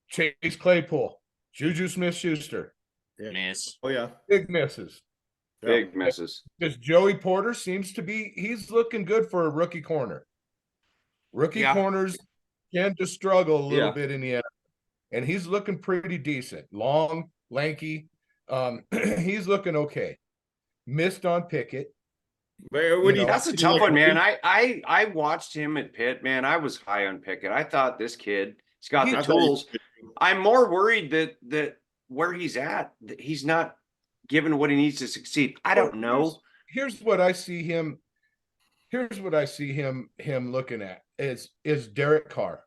Chase Claypool, Juju Smith-Schuster, Miss. Oh yeah. big misses. Big misses. Because Joey Porter seems to be, he's looking good for a rookie corner. Rookie Yeah. corners tend to struggle a little Yeah. bit in the NFL. And he's looking pretty decent. Long, lanky. He's looking okay. Missed on Pickett. But when You know, That's a tough one, man. I watched him at Pitt, man. I was high on Pickett. I thought this kid, he's got He- the I thought he- tools. I'm more worried that where he's at, that he's not given what he needs to succeed. I don't know. Here's what I see him. Here's what I see him looking at is Derek Carr.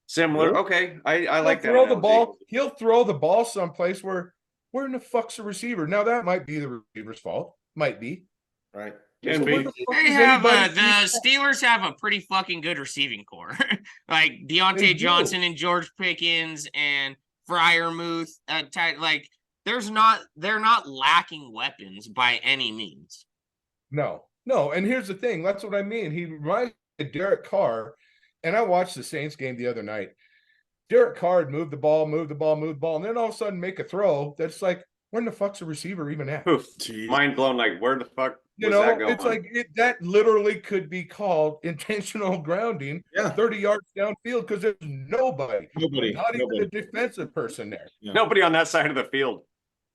Similar. Really? Okay. I like that. Throw the analogy. ball. He'll throw the ball someplace where in the fuck's the receiver? Now that might be the receiver's fault. Might be. Right. Can So be. where the fuck They is have anybody- the Steelers have a pretty fucking good receiving core, like They Deontay do. Johnson and George Pickens and Fryermuth. Like they're not lacking weapons by any means. No. And here's the thing. That's what I mean. He reminds me of Derek Carr. And I watched the Saints game the other night. Derek Carr would move the ball, and then all of a sudden make a throw that's like, where in the fuck's the receiver even at? Oof. Jeez. Mind blown. Like, where the fuck You was know, that going? it's like that literally could be called intentional grounding Yeah. 30 yards downfield because there's nobody, Nobody. not even Nobody. a defensive person there. Nobody on that side of the field.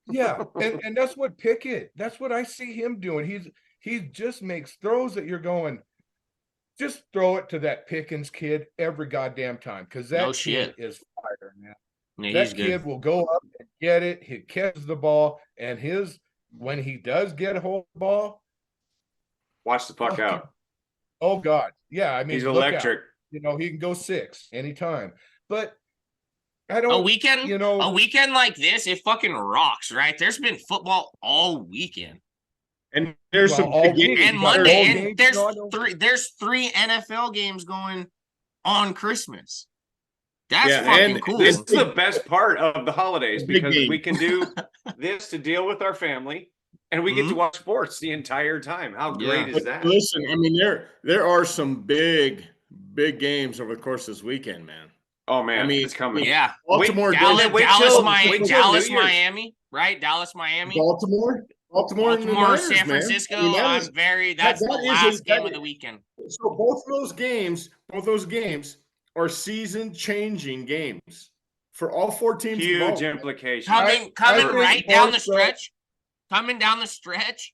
Yeah, and that's what Pickett. That's what I see him doing. He just makes throws that you're going. Just throw it to that Pickens kid every goddamn time because that No kid shit. is fire, man. Yeah, That he's kid good. will go up and get it. He catches the ball, and when he does get a hold of the ball, Watch the puck out. oh God, yeah. I mean, He's look out. electric. You know, he can go 6 anytime. But I don't. A weekend, You know, a weekend like this, it fucking rocks, right? There's been football all weekend. And there's Well, some all big week. games. And got Monday, all and games there's going. there's 3 NFL games going on Christmas. That's Yeah, fucking and cool. This is the best part of the holidays Big because game. we can do this to deal with our family and we get to watch sports the entire time. How great Yeah. is that? Listen, I mean, there are some big games over the course of this weekend, man. Oh man, I mean, it's coming. Yeah. Baltimore, Dallas, wait till Dallas, New Year's. Miami, right? Dallas, Miami. Baltimore, and the Baltimore, Niners, San man. Francisco. I mean, that is- That's that the is last game of that- the weekend. So both those games are season-changing games for all 4 teams Huge involved. implications. Coming think right down more the so- stretch. Coming down the stretch.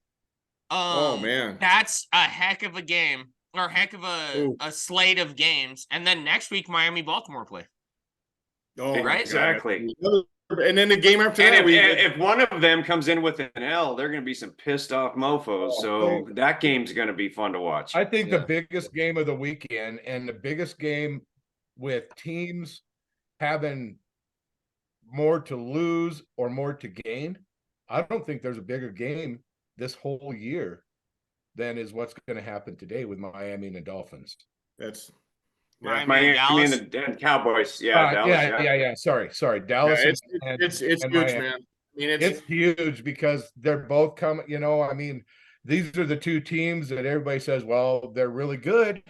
Oh man, That's a heck of a game, or heck of Ooh. a slate of games. And then next week, Miami, Baltimore play. oh, my Right? God. Exactly. And then the game after And that, if one of them comes in with an L, they're going to be some pissed off mofos. So that game's going to be fun to watch. I think Yeah. the biggest game of the weekend and the biggest game with teams having more to lose or more to gain, I don't think there's a bigger game this whole year than is what's going to happen today with Miami and the Dolphins. that's Miami Dallas. and Cowboys. Yeah, Dallas. Yeah. Sorry. Dallas. yeah, and- it's and huge, Miami. man. I mean, It's huge because they're both coming. You know, I mean, these are the 2 teams that everybody says, well, they're really good,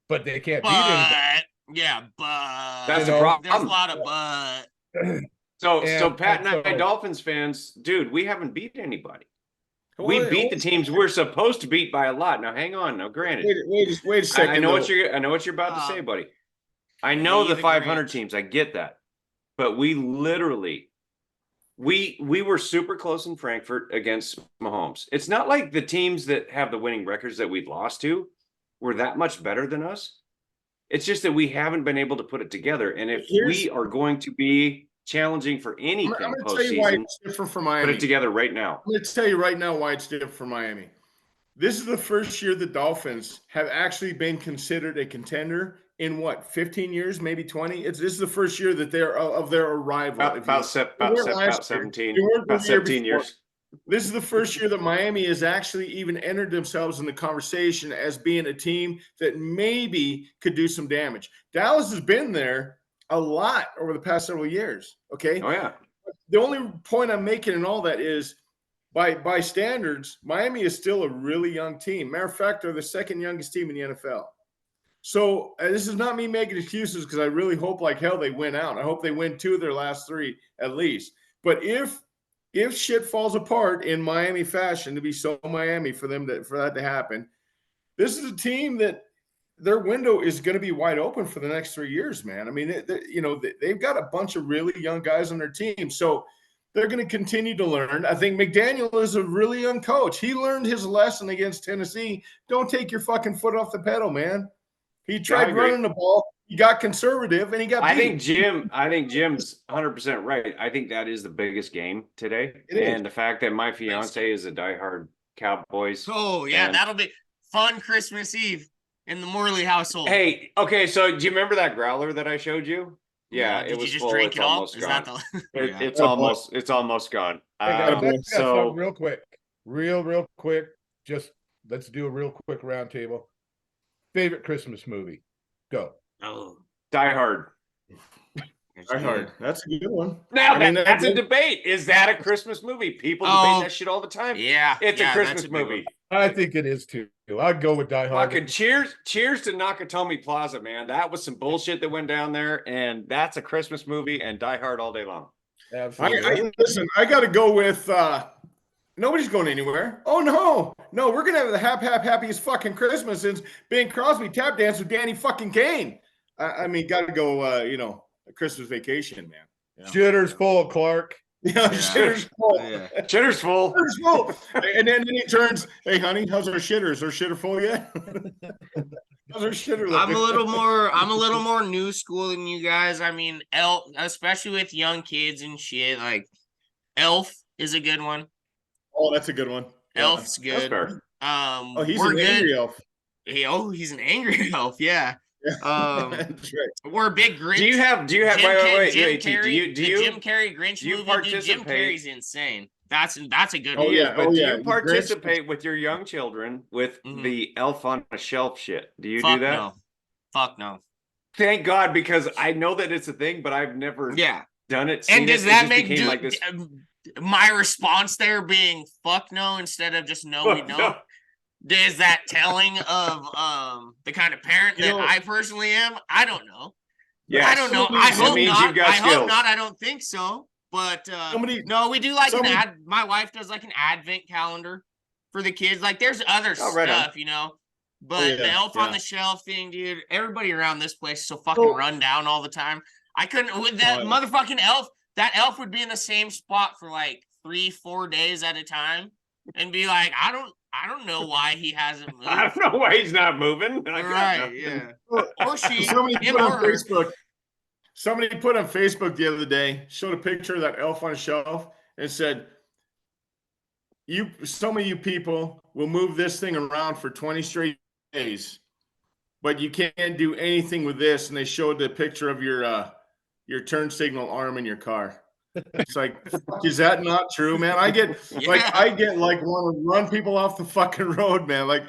but they can't beat anybody. But That's the there's problem. a lot of but. So And- Pat and and I, so- Dolphins fans, dude, we haven't beat anybody. Hold We on, beat hold the on. teams we're supposed to beat by a lot. Now, hang on. Now, granted, Wait a second. I know what though. you're about to say, buddy. I know the Leave 500 Grinch. teams. I get that, but we literally, we were super close in Frankfurt against Mahomes. It's not like the teams that have the winning records that we've lost to were that much better than us. It's just that we haven't been able to put it together. And if we are going to be challenging for I'm anything going to tell you why postseason, it's different for put Miami. it together right now. I'm going to tell you right now why it's different for Miami. This is the first year the Dolphins have actually been considered a contender in what, 15 years, maybe 20? This is the first year that they're of their arrival. About 17, They weren't the about year 17 before. years. This is the first year that Miami has actually even entered themselves in the conversation as being a team that maybe could do some damage. Dallas has been there a lot over the past several years. Okay. Oh yeah. The only point I'm making in all that is by standards, Miami is still a really young team. Matter of fact, they're the second youngest team in the NFL. So this is not me making excuses because I really hope like hell they win out. I hope they win 2 of their last 3 at least. But if shit falls apart in Miami fashion, to be so Miami for that to happen, this is a team that their window is going to be wide open for the next 3 years, man. I mean, they've got a bunch of really young guys on their team, so they're going to continue to learn. I think McDaniel is a really young coach. He learned his lesson against Tennessee. Don't take your fucking foot off the pedal, man. He tried running the ball. He got conservative, and he got beat. I think Jim's 100% right. I think that is the biggest game today. And the fact that my fiance is a diehard Cowboys. Oh, yeah, that'll be fun Christmas Eve in the Morley household. Hey, okay, so do you remember that growler that I showed you? Yeah, Did it was you just full. drink It's it all? almost Is gone. that the It's almost gone. So real quick, real quick, just let's do a real quick round table. Favorite Christmas movie? Go. Oh, Die Hard. Die Hard. That's a good one. Now that's a debate. Is that a Christmas movie? People debate that shit all the time. Yeah, it's a Christmas movie. I think it is too. I'd go with Die Hard. Fucking cheers to Nakatomi Plaza, man. That was some bullshit that went down there, and that's a Christmas movie. And Die Hard all day long. Absolutely. Listen, I got to go with. Nobody's going anywhere. Oh no, we're gonna have the happiest fucking Christmas since Bing Crosby tap dance with Danny fucking Kane. I mean, got to go. A Christmas Vacation, man. Shitter's full, Clark. Shitter's full. Yeah. Shitter's full. Shitter's full. And then he turns, "Hey, honey, how's our shitter? Is our shitter full yet?" How's our shitter looking? I'm a little more new school than you guys. I mean, Elf, especially with young kids and shit. Like, Elf is a good one. Oh, that's a good one. Elf's good. He's an angry elf. He's an angry elf. Yeah. That's right. We're a big Grinch. Do you have Jim Carrey, Jim Carrey Grinch you movie? participate? Jim Carrey's insane. That's a good one. Yeah. But do you participate with your young children with the Elf on a Shelf shit? Do you do that? No. Fuck no. Thank God, because I know that it's a thing, but I've never done it. And does that make my response there being fuck no instead of just no, we don't? No. Is that telling of the kind of parent that I personally am? I don't know. Yeah, I don't know. I hope not. Hope not. I don't think so. But no, we do like my wife does like an advent calendar for the kids. Like there's other stuff, you know. But the Elf on the Shelf thing, dude, everybody around this place is so fucking run down all the time. I couldn't with that motherfucking elf. That elf would be in the same spot for like 3-4 days at a time and be like, I don't know why he hasn't moved. I don't know why he's not moving. Right, yeah. Or she. Somebody put on Facebook the other day, showed a picture of that elf on a shelf and said, some of you people will move this thing around for 20 straight days, but you can't do anything with this. And they showed the picture of your turn signal arm in your car. It's like, is that not true, man? I get want to run people off the fucking road, man. Like,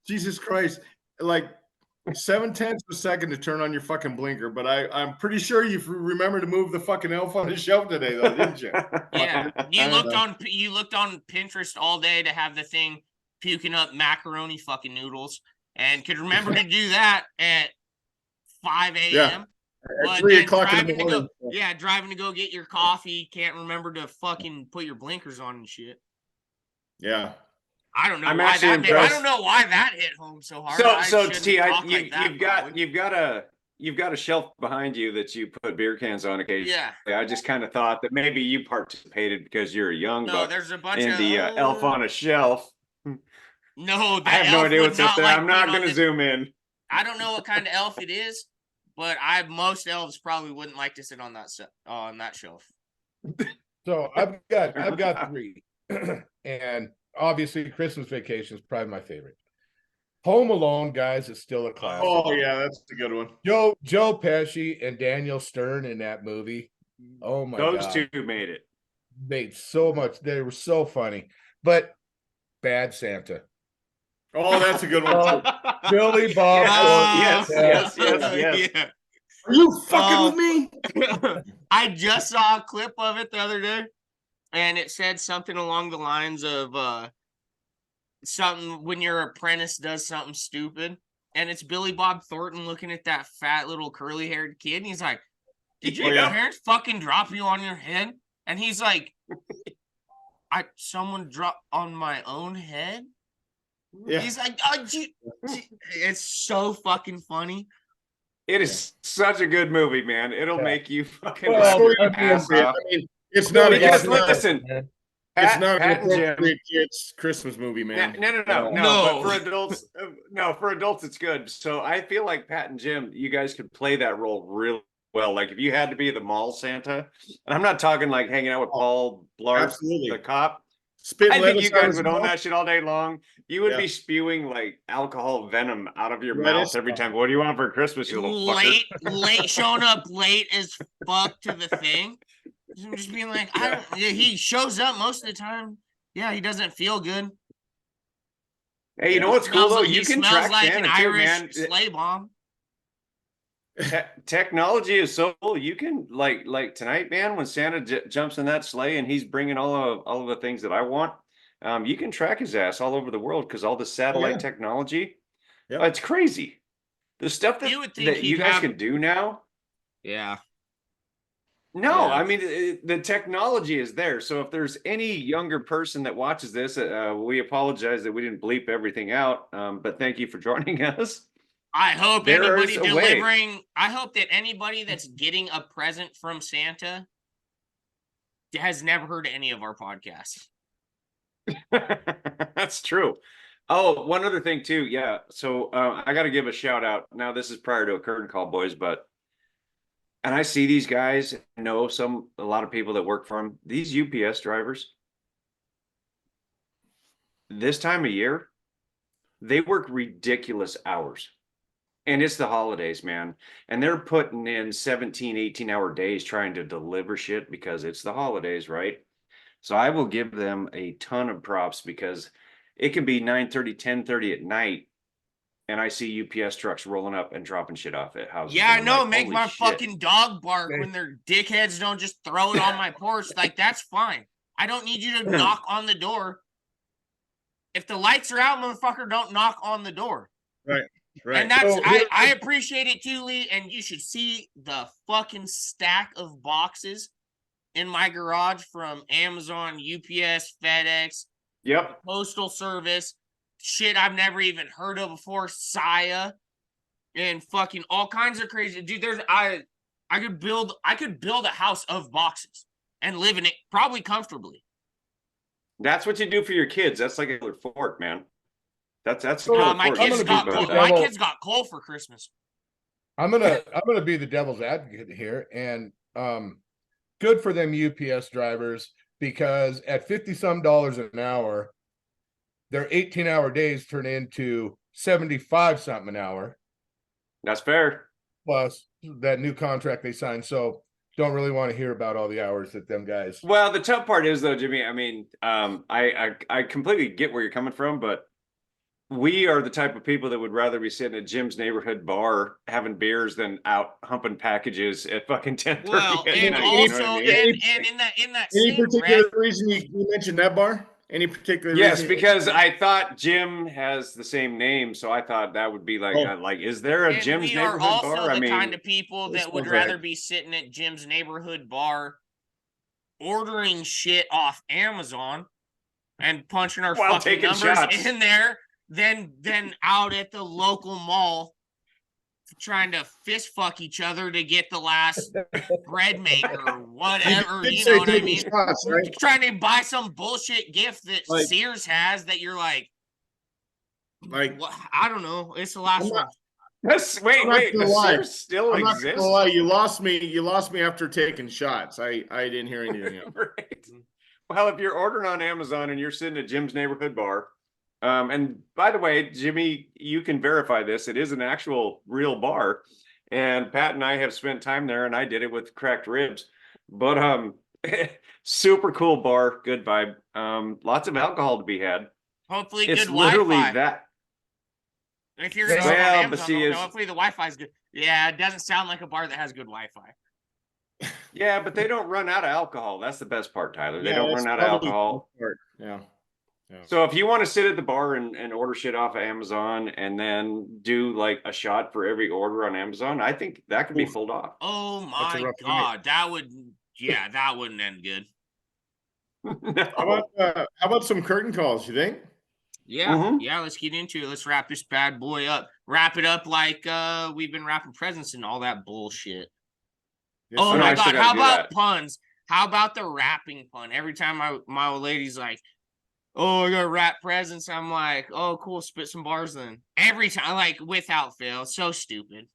Jesus Christ, like 0.7 of a second to turn on your fucking blinker. But I'm pretty sure you remember to move the fucking elf on the shelf today, though, didn't you? Yeah, you looked on Pinterest all day to have the thing puking up macaroni fucking noodles, and could remember to do that at 5 a.m. Yeah. At 3 o'clock in the morning. Driving to go get your coffee. Can't remember to fucking put your blinkers on and shit. Yeah. I don't know why that hit home so hard. So T, you've got a shelf behind you that you put beer cans on occasionally. Yeah. I just kind of thought that maybe you participated because you're a young buck. There's a bunch of the elf on a shelf. No, I have no idea what's up there. I'm not going to zoom in. I don't know what kind of elf it is. But most elves probably wouldn't like to sit on that shelf. So I've got 3, and obviously Christmas Vacation is probably my favorite. Home Alone, guys, is still a classic. Oh yeah, that's a good one. Joe Pesci and Daniel Stern in that movie. Oh my God, those two made it. Made so much. They were so funny. But Bad Santa. Oh, that's a good one. Billy Bob. Yes. Yeah. Are you fucking with me? I just saw a clip of it the other day. and it said something along the lines of something when your apprentice does something stupid, and it's Billy Bob Thornton looking at that fat little curly haired kid, and he's like, "Did your Yeah. parents fucking drop you on your head?" And he's like, someone dropped on my own head." Yeah. He's like, it's so fucking funny. It is such a good movie, man. It'll Yeah. make you fucking Well, laugh your I mean, ass I off. mean, it's not a Because it's listen, not an Pat and Jim. appropriate kids Christmas movie, man. No. But No. for adults, for adults, it's good. So I feel like Pat and Jim, you guys could play that role real well. Like if you had to be the mall Santa, and I'm not talking like hanging out with Paul Blart, Absolutely. the cop. Spit I think lettuce you on guys his would own mouth. that shit all day long. You would Yeah. be spewing like alcohol venom out of your Lettuce. mouth every time. What do you want for Christmas, you little fucker? late, showing up late as fuck to the thing. Just being like, he shows up most of the time. Yeah, he doesn't feel good. Hey, you know what's cool though? He You can smells track like Santa an too, Irish man. sleigh bomb. Technology is so cool. You can like tonight, man. When Santa jumps in that sleigh and he's bringing all of the things that I want, you can track his ass all over the world because all the satellite technology. Yep. It's crazy. The stuff that You would think that you he'd guys have- can do now. Yeah. No, Yeah. I mean the technology is there. So if there's any younger person that watches this, we apologize that we didn't bleep everything out. But thank you for joining us. I hope There anybody is a way. delivering, I hope that anybody that's getting a present from Santa has never heard any of our podcasts. That's true. Oh, one other thing too. Yeah. So I got to give a shout out. Now, this is prior to a curtain call, boys, and I see these guys, know a lot of people that work for them. These UPS drivers, this time of year, they work ridiculous hours. And it's the holidays, man. And they're putting in 17, 18-hour days trying to deliver shit because it's the holidays, right? So I will give them a ton of props because it can be 9:30, 10:30 at night, and I see UPS trucks rolling up and dropping shit off at houses. Yeah, and I'm no, like, make holy my shit. fucking dog bark when their dickheads don't just throw it on my porch. Like, that's fine. I don't need you to knock on the door. If the lights are out, motherfucker, don't knock on the door. Right. And that's So I appreciate it too, Lee. And you should see the fucking stack of boxes in my garage from Amazon, UPS, FedEx, Yep. Postal Service, shit I've never even heard of before, Saya, and fucking all kinds of crazy. Dude, I could build a house of boxes and live in it probably comfortably. That's what you do for your kids. That's like a fort, man. That's My kids got coal for Christmas. I'm gonna be the devil's advocate here, and good for them UPS drivers, because at $50 some an hour, their 18-hour days turn into 75 something an hour, That's fair. plus that new contract they signed. So don't really want to hear about all the hours that them guys. Well, the tough part is though, Jimmy. I mean, I completely get where you're coming from, but we are the type of people that would rather be sitting at Jim's neighborhood bar having beers than out humping packages at fucking 10:30 Well, at and night. also, You know what I mean? and in that Any same particular breath, reason you mentioned that bar? Any particular Yes, reason? because I thought Jim has the same name, so I thought that would be like, Oh. is there a and Jim's we are neighborhood also bar? the I mean, kind of people this that would was right. rather be sitting at Jim's neighborhood bar, ordering shit off Amazon, and punching our While fucking taking numbers shots. in there, than out at the local mall trying to fist fuck each other to get the last bread maker or whatever. did You say know what I taking mean? shots, right? Trying to buy some bullshit gift that Like- Sears has that you're like, Like, what? I don't know. It's the last I'm not- one. wait, I'm not the gonna lie. Sears still I'm not exists? gonna lie, you lost me after taking shots. I didn't hear anything else. Right. Well, if you're ordering on Amazon and you're sitting at Jim's neighborhood bar, and by the way, Jimmy, you can verify this. It is an actual real bar, and Pat and I have spent time there, and I did it with cracked ribs. But super cool bar, good vibe. Lots of alcohol to be had. Hopefully, It's good literally Wi-Fi. that. If you're gonna Well, sit on but Amazon, see, hopefully the Wi-Fi is good. Yeah, it doesn't sound like a bar that has good Wi-Fi. Yeah, but they don't run out of alcohol. That's the best part, Tyler. They Yeah, don't that's run out of probably the alcohol. best part. Yeah. Yeah. So if you want to sit at the bar and order shit off of Amazon and then do like a shot for every order on Amazon, I think that could be Oof. pulled off. Oh That's a my rough night. God, that would, yeah, that wouldn't end good. No. How about some curtain calls, you think? Yeah, Mhm. yeah, let's get into it. Let's wrap this bad boy up. Wrap it up like we've been wrapping presents and all that bullshit. Yes, Oh no, my I still God, gotta how do about that. puns? How about the wrapping pun? Every time my old lady's like, "Oh, I gotta wrap presents," I'm like, "Oh, cool, spit some bars then." Every time, like without fail, so stupid.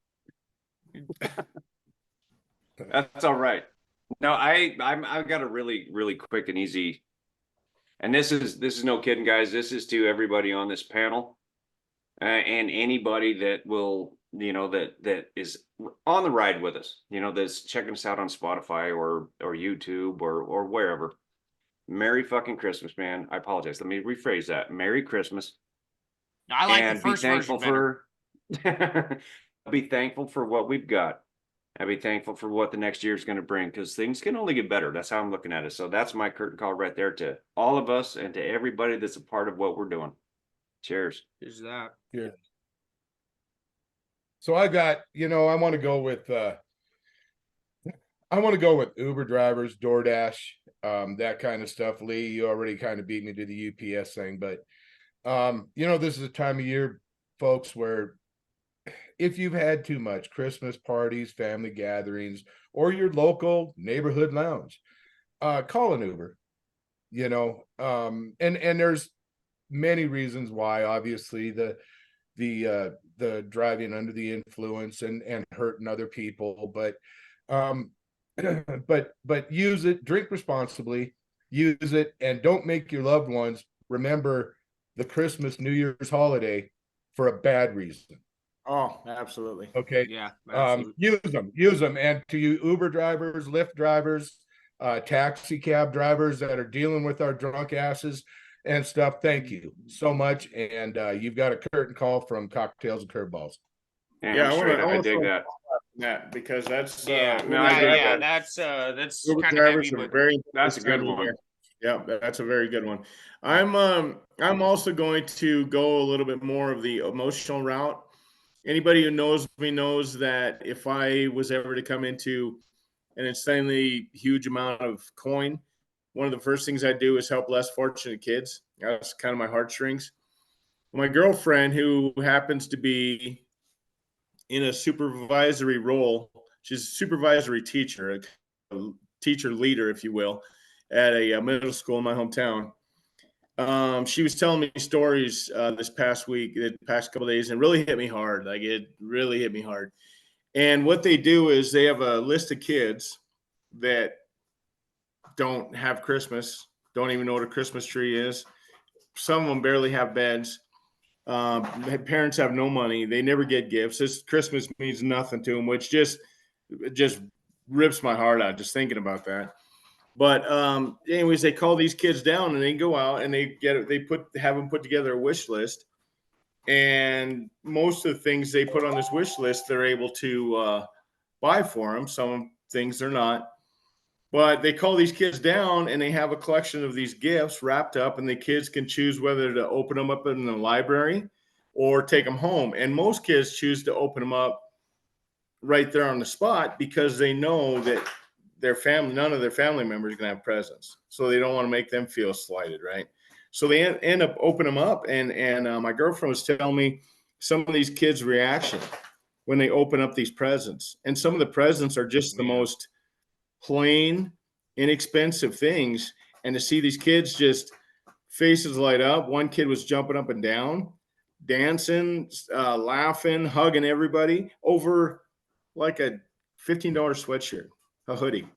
That's all right. No, I've got a really quick and easy, and this is no kidding, guys. This is to everybody on this panel, and anybody that will, that is on the ride with us. That's checking us out on Spotify or YouTube or wherever. Merry fucking Christmas, man. I apologize. Let me rephrase that. Merry Christmas, I like the and be first version thankful better. for be thankful for what we've got. And be thankful for what the next year is going to bring, because things can only get better. That's how I'm looking at it. So that's my curtain call right there to all of us and to everybody that's a part of what we're doing. Cheers. Is that? Yeah. So I got, I want to go with Uber drivers, DoorDash, that kind of stuff. Lee, you already kind of beat me to the UPS thing, but this is a time of year, folks, where if you've had too much Christmas parties, family gatherings, or your local neighborhood lounge, call an Uber. And there's many reasons why. Obviously, the driving under the influence and hurting other people, but but use it, drink responsibly, use it, and don't make your loved ones remember the Christmas, New Year's holiday for a bad reason. Oh, absolutely. Okay. Yeah, absolutely. Use them. And to you Uber drivers, Lyft drivers, taxi cab drivers that are dealing with our drunk asses and stuff, thank you so much. And you've got a curtain call from Cocktails and Curveballs. Yeah, I dig that. That because that's Yeah, no, I dig that. that's Uber kind of heavy, drivers are but very That's a good one. Yeah, that's a very good one. I'm also going to go a little bit more of the emotional route. Anybody who knows me knows that if I was ever to come into an insanely huge amount of coin, one of the first things I do is help less fortunate kids. That's kind of my heartstrings. My girlfriend, who happens to be in a supervisory role, she's a supervisory teacher, a teacher leader, if you will, at a middle school in my hometown. She was telling me stories this past week, the past couple of days, and it really hit me hard. Like, it really hit me hard. And what they do is they have a list of kids that don't have Christmas, don't even know what a Christmas tree is. Some of them barely have beds. Parents have no money. They never get gifts. This Christmas means nothing to them, which just rips my heart out just thinking about that. But anyways, they call these kids down and they go out and have them put together a wish list. And most of the things they put on this wish list, they're able to buy for them. Some things they're not. But they call these kids down and they have a collection of these gifts wrapped up, and the kids can choose whether to open them up in the library or take them home. And most kids choose to open them up right there on the spot because they know that none of their family members are going to have presents. So they don't want to make them feel slighted, right? So they end up opening them up. And my girlfriend was telling me some of these kids' reaction when they open up these presents. And some of the presents are just the most plain, inexpensive things. And to see these kids just faces light up. One kid was jumping up and down, dancing, laughing, hugging everybody over like a $15 sweatshirt, a hoodie.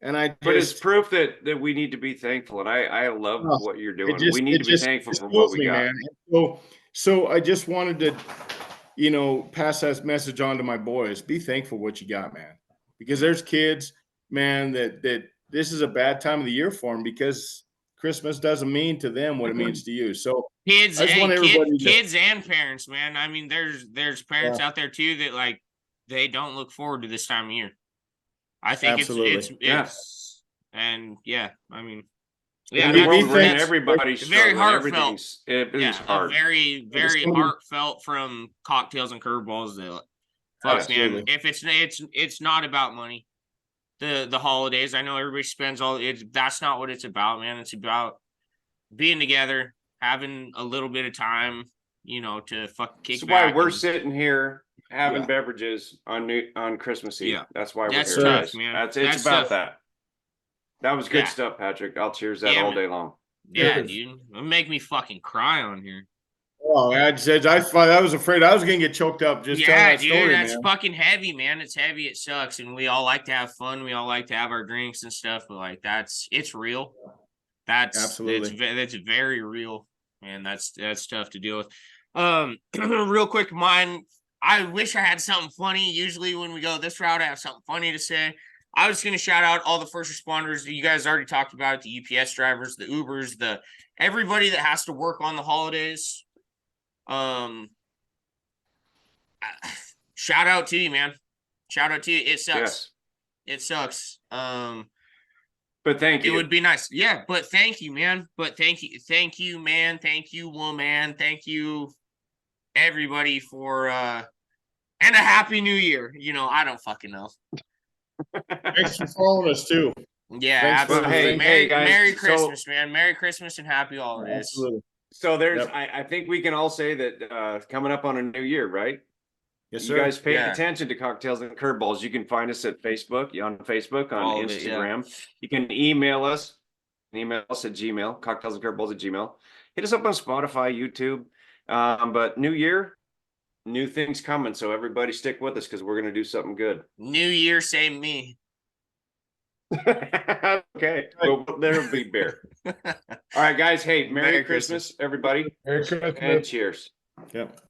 And but it's proof that we need to be thankful. And I love what you're doing. We need to be thankful for what we got. Man. So I just wanted to, pass that message on to my boys. Be thankful what you got, man. Because there's kids, man, that this is a bad time of the year for them because Christmas doesn't mean to them what it means to you. So kids and parents, man. I mean, there's parents out there too that like they don't look forward to this time of year. I think Absolutely. it's and yeah, I mean, In yeah, the we world think- we're in, that's everybody's very struggling. heartfelt. Everything's a hard. very somebody- heartfelt from Cocktails and Curveballs. That fuck, man, Absolutely. if it's not about money. The holidays, I know everybody spends all it's that's not what it's about, man. It's about being together, having a little bit of time, you know, to fucking kick That's why back. we're and- sitting here having Yeah. beverages on Christmas Eve. Yeah. That's why we're That's here, tough, guys. man. It's That's about tough. that. That was good Yeah. stuff, Patrick. I'll cheers that Yeah, all man. day long. Yeah, Cheers. dude, it'll make me fucking cry on here. Oh, I was afraid I was gonna get choked up just telling Yeah, that dude, story, that's man. fucking heavy, man. It's heavy. It sucks, and we all like to have fun. We all like to have our drinks and stuff, but like it's real. Absolutely. That's very real, and that's tough to deal with. Real quick, mine. I wish I had something funny. Usually, when we go this route, I have something funny to say. I was going to shout out all the first responders. You guys already talked about it, the UPS drivers, the Ubers, everybody that has to work on the holidays. Shout out to you, man. Shout out to you. It sucks. Yes. It sucks. But thank It you. would be nice. Yeah, but thank you, man. But thank you, man. Thank you, woman. Thank you, everybody, for and a happy new year. You know, I don't fucking know. Thanks for following us too. Yeah, Thanks for- absolutely. hey, guys, Merry so- Christmas, man. Merry Christmas and happy holidays. Absolutely. So there's Yep. I think we can all say that coming up on a new year, right? Yes, You sir. guys pay Yeah. attention to Cocktails and Curveballs. You can find us at Facebook, on Facebook, on All of it, yeah. Instagram. You can email us at Gmail, cocktailsandcurveballs@gmail. Hit us up on Spotify, YouTube. But new year, new things coming. So everybody stick with us because we're gonna do something good. New year, same me. Okay, well, there'll be beer. All right, guys. Hey, Merry Merry Christmas, everybody, Merry and Christmas. cheers. Yep.